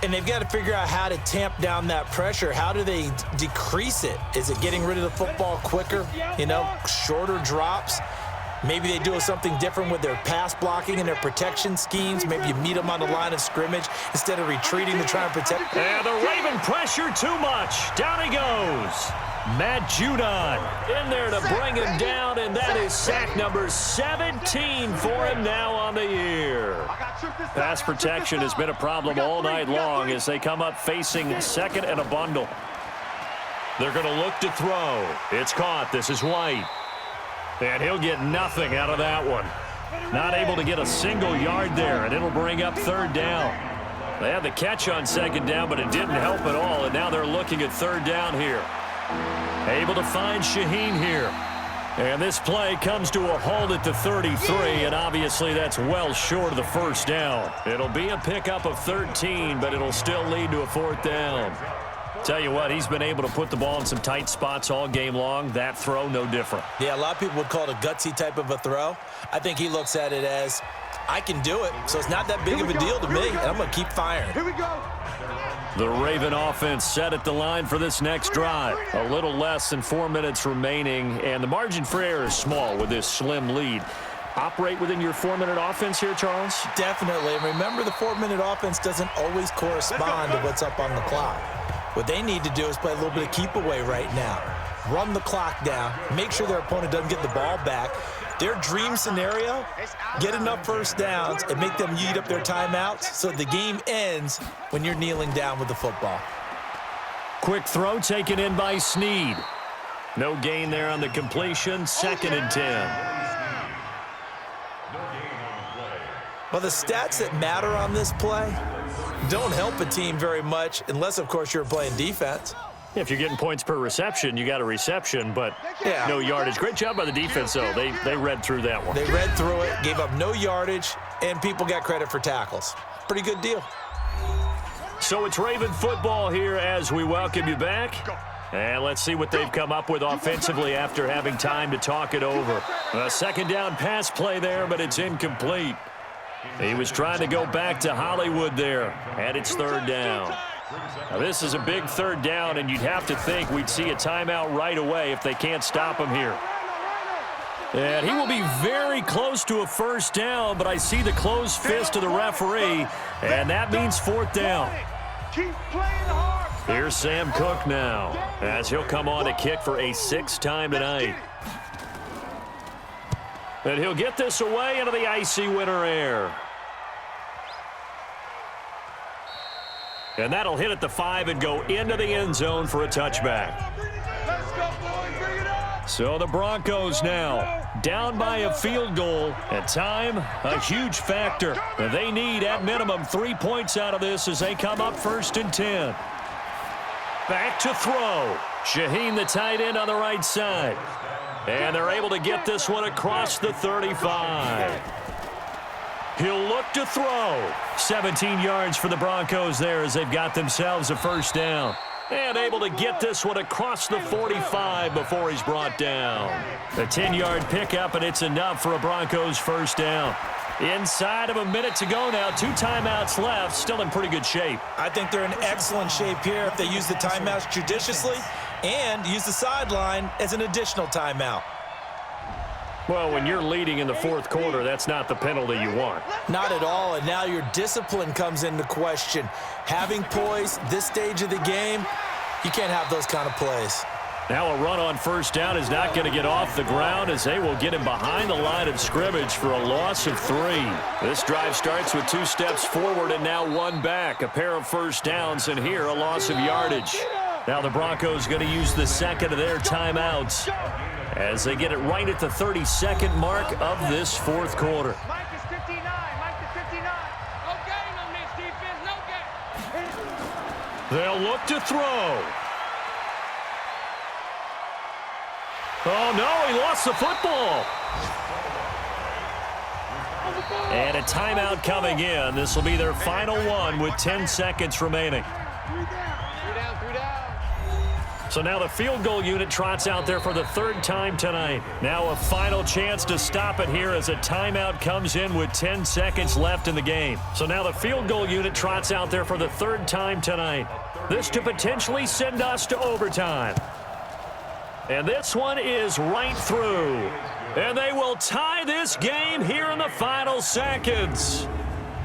Speaker 3: And they've got to figure out how to tamp down that pressure. How do they decrease it? Is it getting rid of the football quicker? You know, shorter drops? Maybe they do something different with their pass blocking and their protection schemes. Maybe you meet them on the line of scrimmage instead of retreating to try and protect.
Speaker 2: And the Raven pressure too much. Down he goes. Matt Judon in there to bring him down, and that is sack number 17 for him now on the year. Pass protection has been a problem all night long as they come up facing second and a bundle. They're going to look to throw. It's caught. This is White. And he'll get nothing out of that one. Not able to get a single yard there, and it'll bring up third down. They had the catch on second down, but it didn't help at all, and now they're looking at third down here. Able to find Shaheen here. And this play comes to a halt at the 33, and obviously that's well short of the first down. It'll be a pickup of 13, but it'll still lead to a fourth down. Tell you what, he's been able to put the ball in some tight spots all game long. That throw, no different.
Speaker 3: Yeah, a lot of people would call it a gutsy type of a throw. I think he looks at it as, I can do it, so it's not that big of a deal to me, and I'm going to keep firing.
Speaker 5: Here we go.
Speaker 2: The Raven offense set at the line for this next drive. A little less than 4 minutes remaining, and the margin for error is small with this slim lead. Operate within your 4-minute offense here, Charles?
Speaker 3: Definitely. And remember, the 4-minute offense doesn't always correspond to what's up on the clock. What they need to do is play a little bit of keep away right now. Run the clock down. Make sure their opponent doesn't get the ball back. Their dream scenario, get enough first downs and make them eat up their timeouts so the game ends when you're kneeling down with the football.
Speaker 2: Quick throw taken in by Snead. No gain there on the completion. 2nd and 10.
Speaker 3: Well, the stats that matter on this play don't help a team very much unless, of course, you're playing defense.
Speaker 2: If you're getting points per reception, you got a reception, but
Speaker 3: yeah,
Speaker 2: no yardage. Great job by the defense, though. They read through that one.
Speaker 3: They read through it, gave up no yardage, and people got credit for tackles. Pretty good deal.
Speaker 2: So it's Raven football here as we welcome you back. And let's see what they've come up with offensively after having time to talk it over. A second down pass play there, but it's incomplete. He was trying to go back to Hollywood there, and it's third down. Now, this is a big third down, and you'd have to think we'd see a timeout right away if they can't stop him here. And he will be very close to a first down, but I see the closed fist of the referee, and that means fourth down. Here's Sam Cook now, as he'll come on to kick for a 6th time tonight. And he'll get this away into the icy winter air. And that'll hit at the 5 and go into the end zone for a touchback. So the Broncos now down by a field goal, and time a huge factor. They need at minimum 3 points out of this as they come up 1st and 10. Back to throw. Shaheen, the tight end, on the right side. And they're able to get this one across the 35. He'll look to throw. 17 yards for the Broncos there as they've got themselves a first down. And able to get this one across the 45 before he's brought down. A 10-yard pickup, and it's enough for a Broncos first down. Inside of a minute to go now. 2 timeouts left. Still in pretty good shape.
Speaker 3: I think they're in excellent shape here if they use the timeouts judiciously and use the sideline as an additional timeout.
Speaker 2: Well, when you're leading in the 4th quarter, that's not the penalty you want.
Speaker 3: Not at all, and now your discipline comes into question. Having poise this stage of the game, you can't have those kind of plays.
Speaker 2: Now a run on first down is not going to get off the ground as they will get him behind the line of scrimmage for a loss of 3. This drive starts with 2 steps forward and now 1 back. A pair of first downs, and here a loss of yardage. Now the Broncos going to use the 2nd of their timeouts as they get it right at the 32nd mark of this 4th quarter.
Speaker 5: Mike is 59. Mike is 59. No gain on this defense. No gain.
Speaker 2: They'll look to throw. Oh, no, he lost the football. And a timeout coming in. This will be their final one with 10 seconds remaining.
Speaker 5: 3 down. 3 down.
Speaker 2: So now the field goal unit trots out there for the 3rd time tonight. Now a final chance to stop it here as a timeout comes in with 10 seconds left in the game. So now the field goal unit trots out there for the 3rd time tonight. This to potentially send us to overtime. And this one is right through. And they will tie this game here in the final seconds.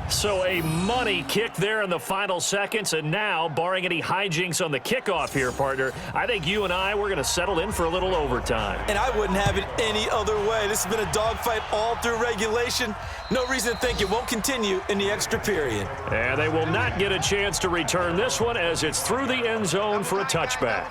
Speaker 2: So a money kick there in the final seconds, and now, barring any hijinks on the kickoff here, partner, I think you and we're going to settle in for a little overtime.
Speaker 3: And I wouldn't have it any other way. This has been a dogfight all through regulation. No reason to think it won't continue in the extra period.
Speaker 2: And they will not get a chance to return this one as it's through the end zone for a touchback.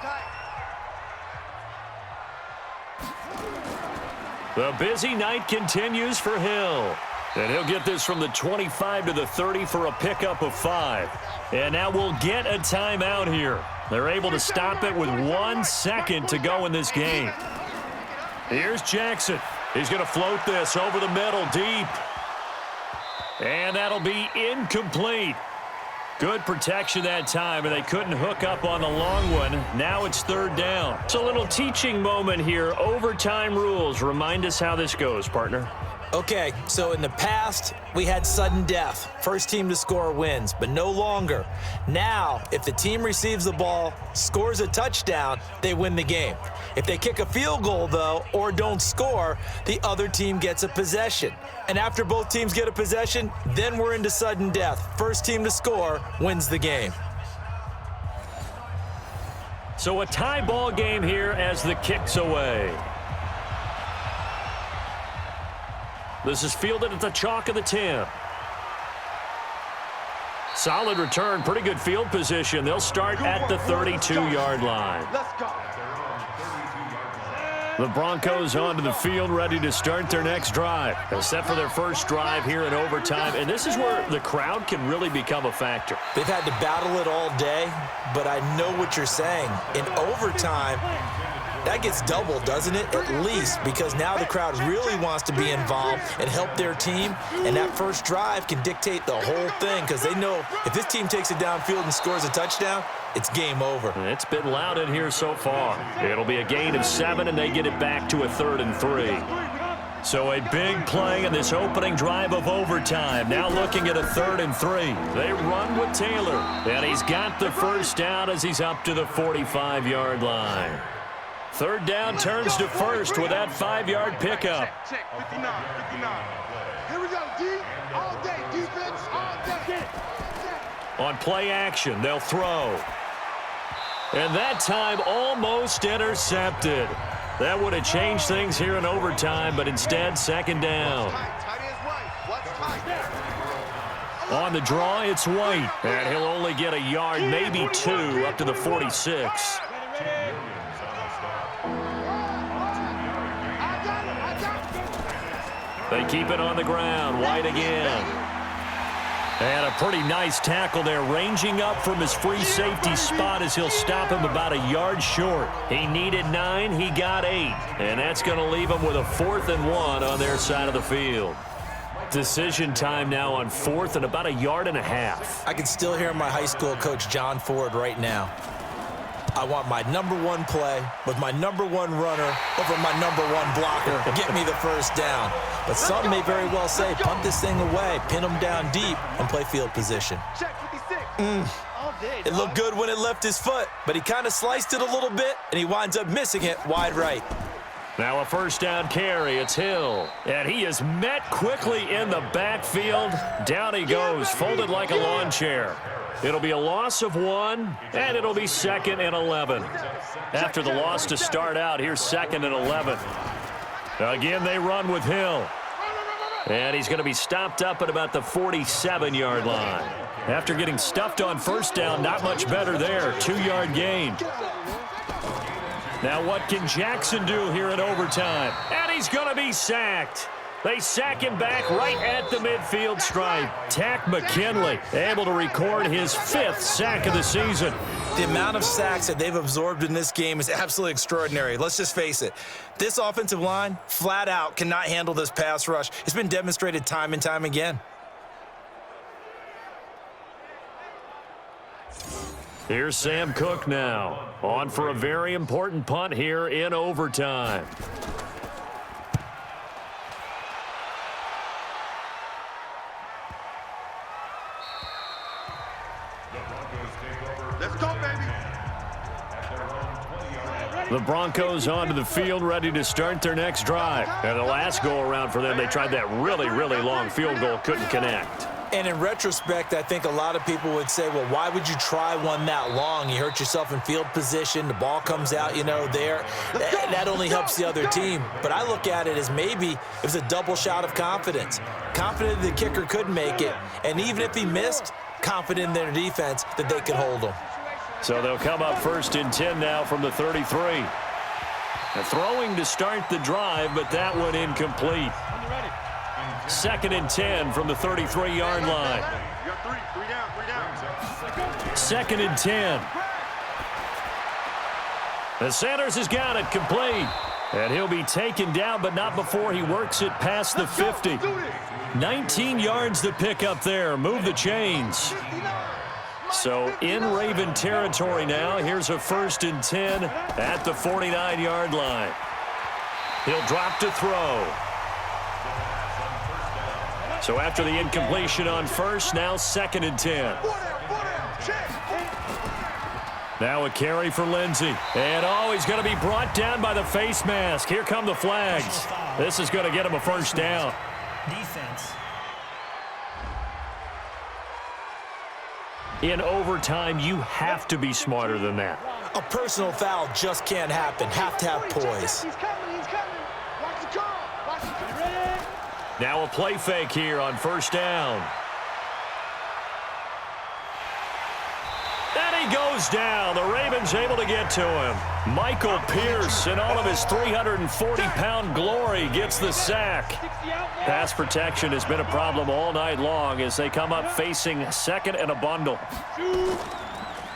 Speaker 2: The busy night continues for Hill. And he'll get this from the 25 to the 30 for a pickup of 5. And now we'll get a timeout here. They're able to stop it with 1 second to go in this game. Here's Jackson. He's going to float this over the middle deep. And that'll be incomplete. Good protection that time, and they couldn't hook up on the long one. Now it's 3rd down. It's a little teaching moment here. Overtime rules. Remind us how this goes, partner.
Speaker 3: Okay, so in the past, we had sudden death. First team to score wins, but no longer. Now, if the team receives the ball, scores a touchdown, they win the game. If they kick a field goal, though, or don't score, the other team gets a possession. And after both teams get a possession, then we're into sudden death. First team to score wins the game.
Speaker 2: So a tie ball game here as the kick's away. This is fielded at the chalk of the 10. Solid return, pretty good field position. They'll start at the 32-yard line.
Speaker 5: Let's go.
Speaker 2: The Broncos onto the field, ready to start their next drive. They're set for their first drive here in overtime, and this is where the crowd can really become a factor.
Speaker 3: They've had to battle it all day, but I know what you're saying. In overtime, that gets doubled, doesn't it? At least, because now the crowd really wants to be involved and help their team, and that first drive can dictate the whole thing because they know if this team takes it downfield and scores a touchdown, it's game over.
Speaker 2: It's been loud in here so far. It'll be a gain of 7, and they get it back to a 3rd and 3. So a big play in this opening drive of overtime. Now looking at a 3rd and 3. They run with Taylor, and he's got the first down as he's up to the 45-yard line. 3rd down turns to 1st with that 5-yard pickup.
Speaker 5: Check, 59, 59. Here we go, D. All day, defense, all day.
Speaker 2: On play action, they'll throw. And that time almost intercepted. That would have changed things here in overtime, but instead 2nd down. On the draw, it's White. And he'll only get a yard, maybe 2, up to the 46. They keep it on the ground. White again. And a pretty nice tackle there, ranging up from his free safety spot as he'll stop him about a yard short. He needed 9, he got 8. And that's going to leave him with a 4th and 1 on their side of the field. Decision time now on 4th and about a yard and a half.
Speaker 3: I can still hear my high school coach, John Ford, right now. I want my #1 play with my #1 runner over my #1 blocker. Get me the first down. But some may very well say, punt this thing away, pin them down deep, and play field position. It looked good when it left his foot, but he kind of sliced it a little bit, and he winds up missing it wide right.
Speaker 2: Now a first down carry. It's Hill. And he is met quickly in the backfield. Down he goes, folded like a lawn chair. It'll be a loss of 1, and it'll be 2nd and 11. After the loss to start out, here's 2nd and 11. Again, they run with Hill. And he's going to be stopped up at about the 47-yard line. After getting stuffed on first down, not much better there. 2-yard gain. Now what can Jackson do here in overtime? And he's going to be sacked. They sack him back right at the midfield stripe. Tack McKinley able to record his 5th sack of the season.
Speaker 3: The amount of sacks that they've absorbed in this game is absolutely extraordinary. Let's just face it. This offensive line, flat out, cannot handle this pass rush. It's been demonstrated time and time again.
Speaker 2: Here's Sam Cook now. On for a very important punt here in overtime.
Speaker 5: Let's go, baby.
Speaker 2: The Broncos onto the field, ready to start their next drive. And the last go-around for them, they tried that really, really long field goal, couldn't connect.
Speaker 3: And in retrospect, I think a lot of people would say, well, why would you try one that long? You hurt yourself in field position. The ball comes out, there. That only helps the other team. But I look at it as maybe it was a double shot of confidence. Confident the kicker could make it. And even if he missed, confident in their defense that they could hold him.
Speaker 2: So they'll come up 1st and 10 now from the 33. Throwing to start the drive, but that one incomplete. 2nd and 10 from the 33-yard line.
Speaker 5: You got three down.
Speaker 2: 2nd and 10. And Sanders has got it complete. And he'll be taken down, but not before he works it past the 50. 19 yards to pick up there. Move the chains. So in Raven territory now. Here's a 1st and 10 at the 49-yard line. He'll drop to throw. So after the incompletion on first, now 2nd and 10. Now a carry for Lindsey. And he's going to be brought down by the face mask. Here come the flags. This is going to get him a first down.
Speaker 6: Defense.
Speaker 2: In overtime, you have to be smarter than that.
Speaker 3: A personal foul just can't happen. Have to have poise.
Speaker 5: He's coming. Watch the call. Watch the call. Ready?
Speaker 2: Now a play fake here on 1st down. And he goes down. The Ravens able to get to him. Michael Pierce, in all of his 340-pound glory, gets the sack. Pass protection has been a problem all night long as they come up facing 2nd and a bundle.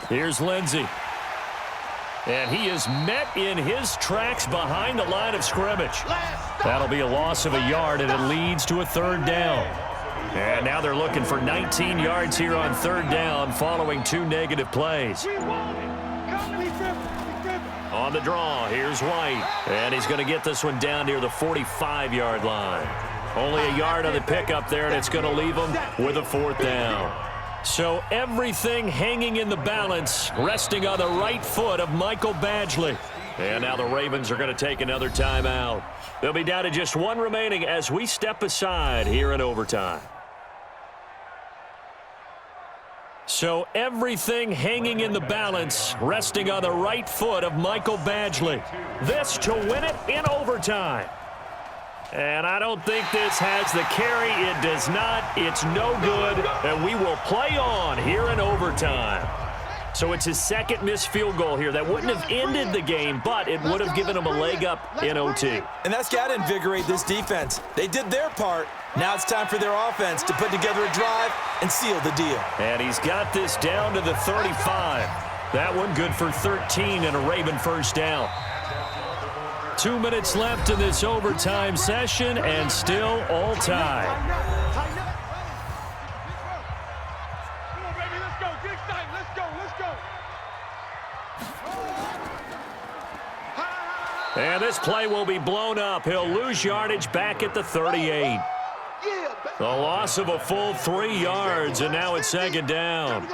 Speaker 2: Here's Lindsey. And he is met in his tracks behind the line of scrimmage. That'll be a loss of a yard, and it leads to a 3rd down. And now they're looking for 19 yards here on 3rd down following 2 negative plays. On the draw, here's White. And he's going to get this one down near the 45-yard line. Only a yard on the pickup there, and it's going to leave them with a 4th down. So everything hanging in the balance, resting on the right foot of Michael Badgley. And now the Ravens are going to take another timeout. They'll be down to just 1 remaining as we step aside here in overtime. So everything hanging in the balance, resting on the right foot of Michael Badgley. This to win it in overtime. And I don't think this has the carry. It does not. It's no good. And we will play on here in overtime. So it's his 2nd missed field goal here. That wouldn't have ended the game, but it would have given him a leg up in OT.
Speaker 3: And that's got to invigorate this defense. They did their part. Now it's time for their offense to put together a drive and seal the deal.
Speaker 2: And he's got this down to the 35. That one good for 13 and a Raven 1st down. 2 minutes left in this overtime session and still all tied.
Speaker 5: Come on, baby, let's go. Get excited. Let's go.
Speaker 2: And this play will be blown up. He'll lose yardage back at the 38. The loss of a full 3 yards, and now it's 2nd down.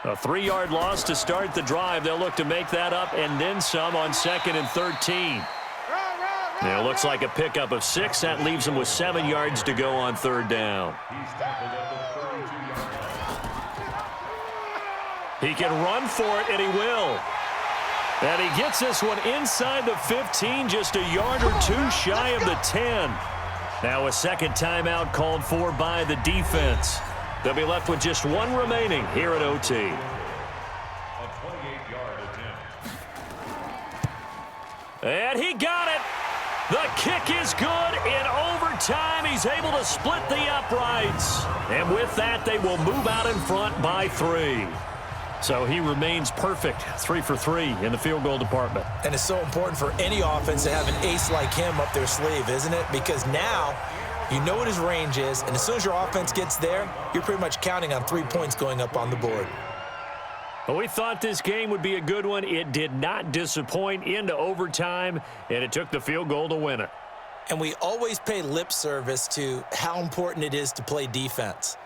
Speaker 2: A 3-yard loss to start the drive. They'll look to make that up and then some on 2nd and 13. It looks like a pickup of 6. That leaves him with 7 yards to go on 3rd down. He can run for it, and he will. And he gets this one inside the 15, just a yard or 2 shy of the 10. Now a 2nd timeout called for by the defense. They'll be left with just 1 remaining here at OT.
Speaker 4: A 28-yard attempt.
Speaker 2: And he got it. The kick is good in overtime. He's able to split the uprights. And with that, they will move out in front by 3. So he remains perfect, 3 for 3 in the field goal department.
Speaker 3: And it's so important for any offense to have an ace like him up their sleeve, isn't it? Because now you know what his range is, and as soon as your offense gets there, you're pretty much counting on 3 points going up on the board.
Speaker 2: Well, we thought this game would be a good one. It did not disappoint into overtime, and it took the field goal to win it.
Speaker 3: And we always pay lip service to how important it is to play defense.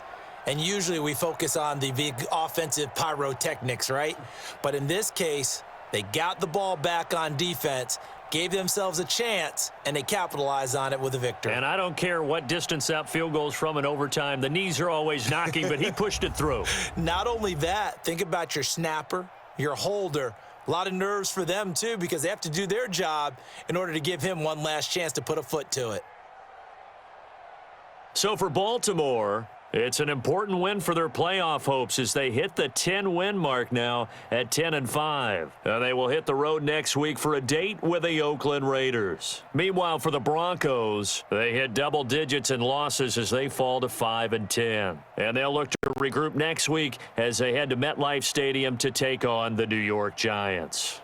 Speaker 3: And usually we focus on the big offensive pyrotechnics, right? But in this case, they got the ball back on defense, gave themselves a chance, and they capitalized on it with a victory.
Speaker 2: And I don't care what distance that field goes from in overtime. The knees are always knocking, but he pushed it through.
Speaker 3: Not only that, think about your snapper, your holder. A lot of nerves for them, too, because they have to do their job in order to give him one last chance to put a foot to it.
Speaker 2: So for Baltimore, It's an important win for their playoff hopes as they hit the 10-win mark now at 10-5. They will hit the road next week for a date with the Oakland Raiders. Meanwhile, for the Broncos, they hit double digits in losses as they fall to 5-10. And they'll look to regroup next week as they head to MetLife Stadium to take on the New York Giants.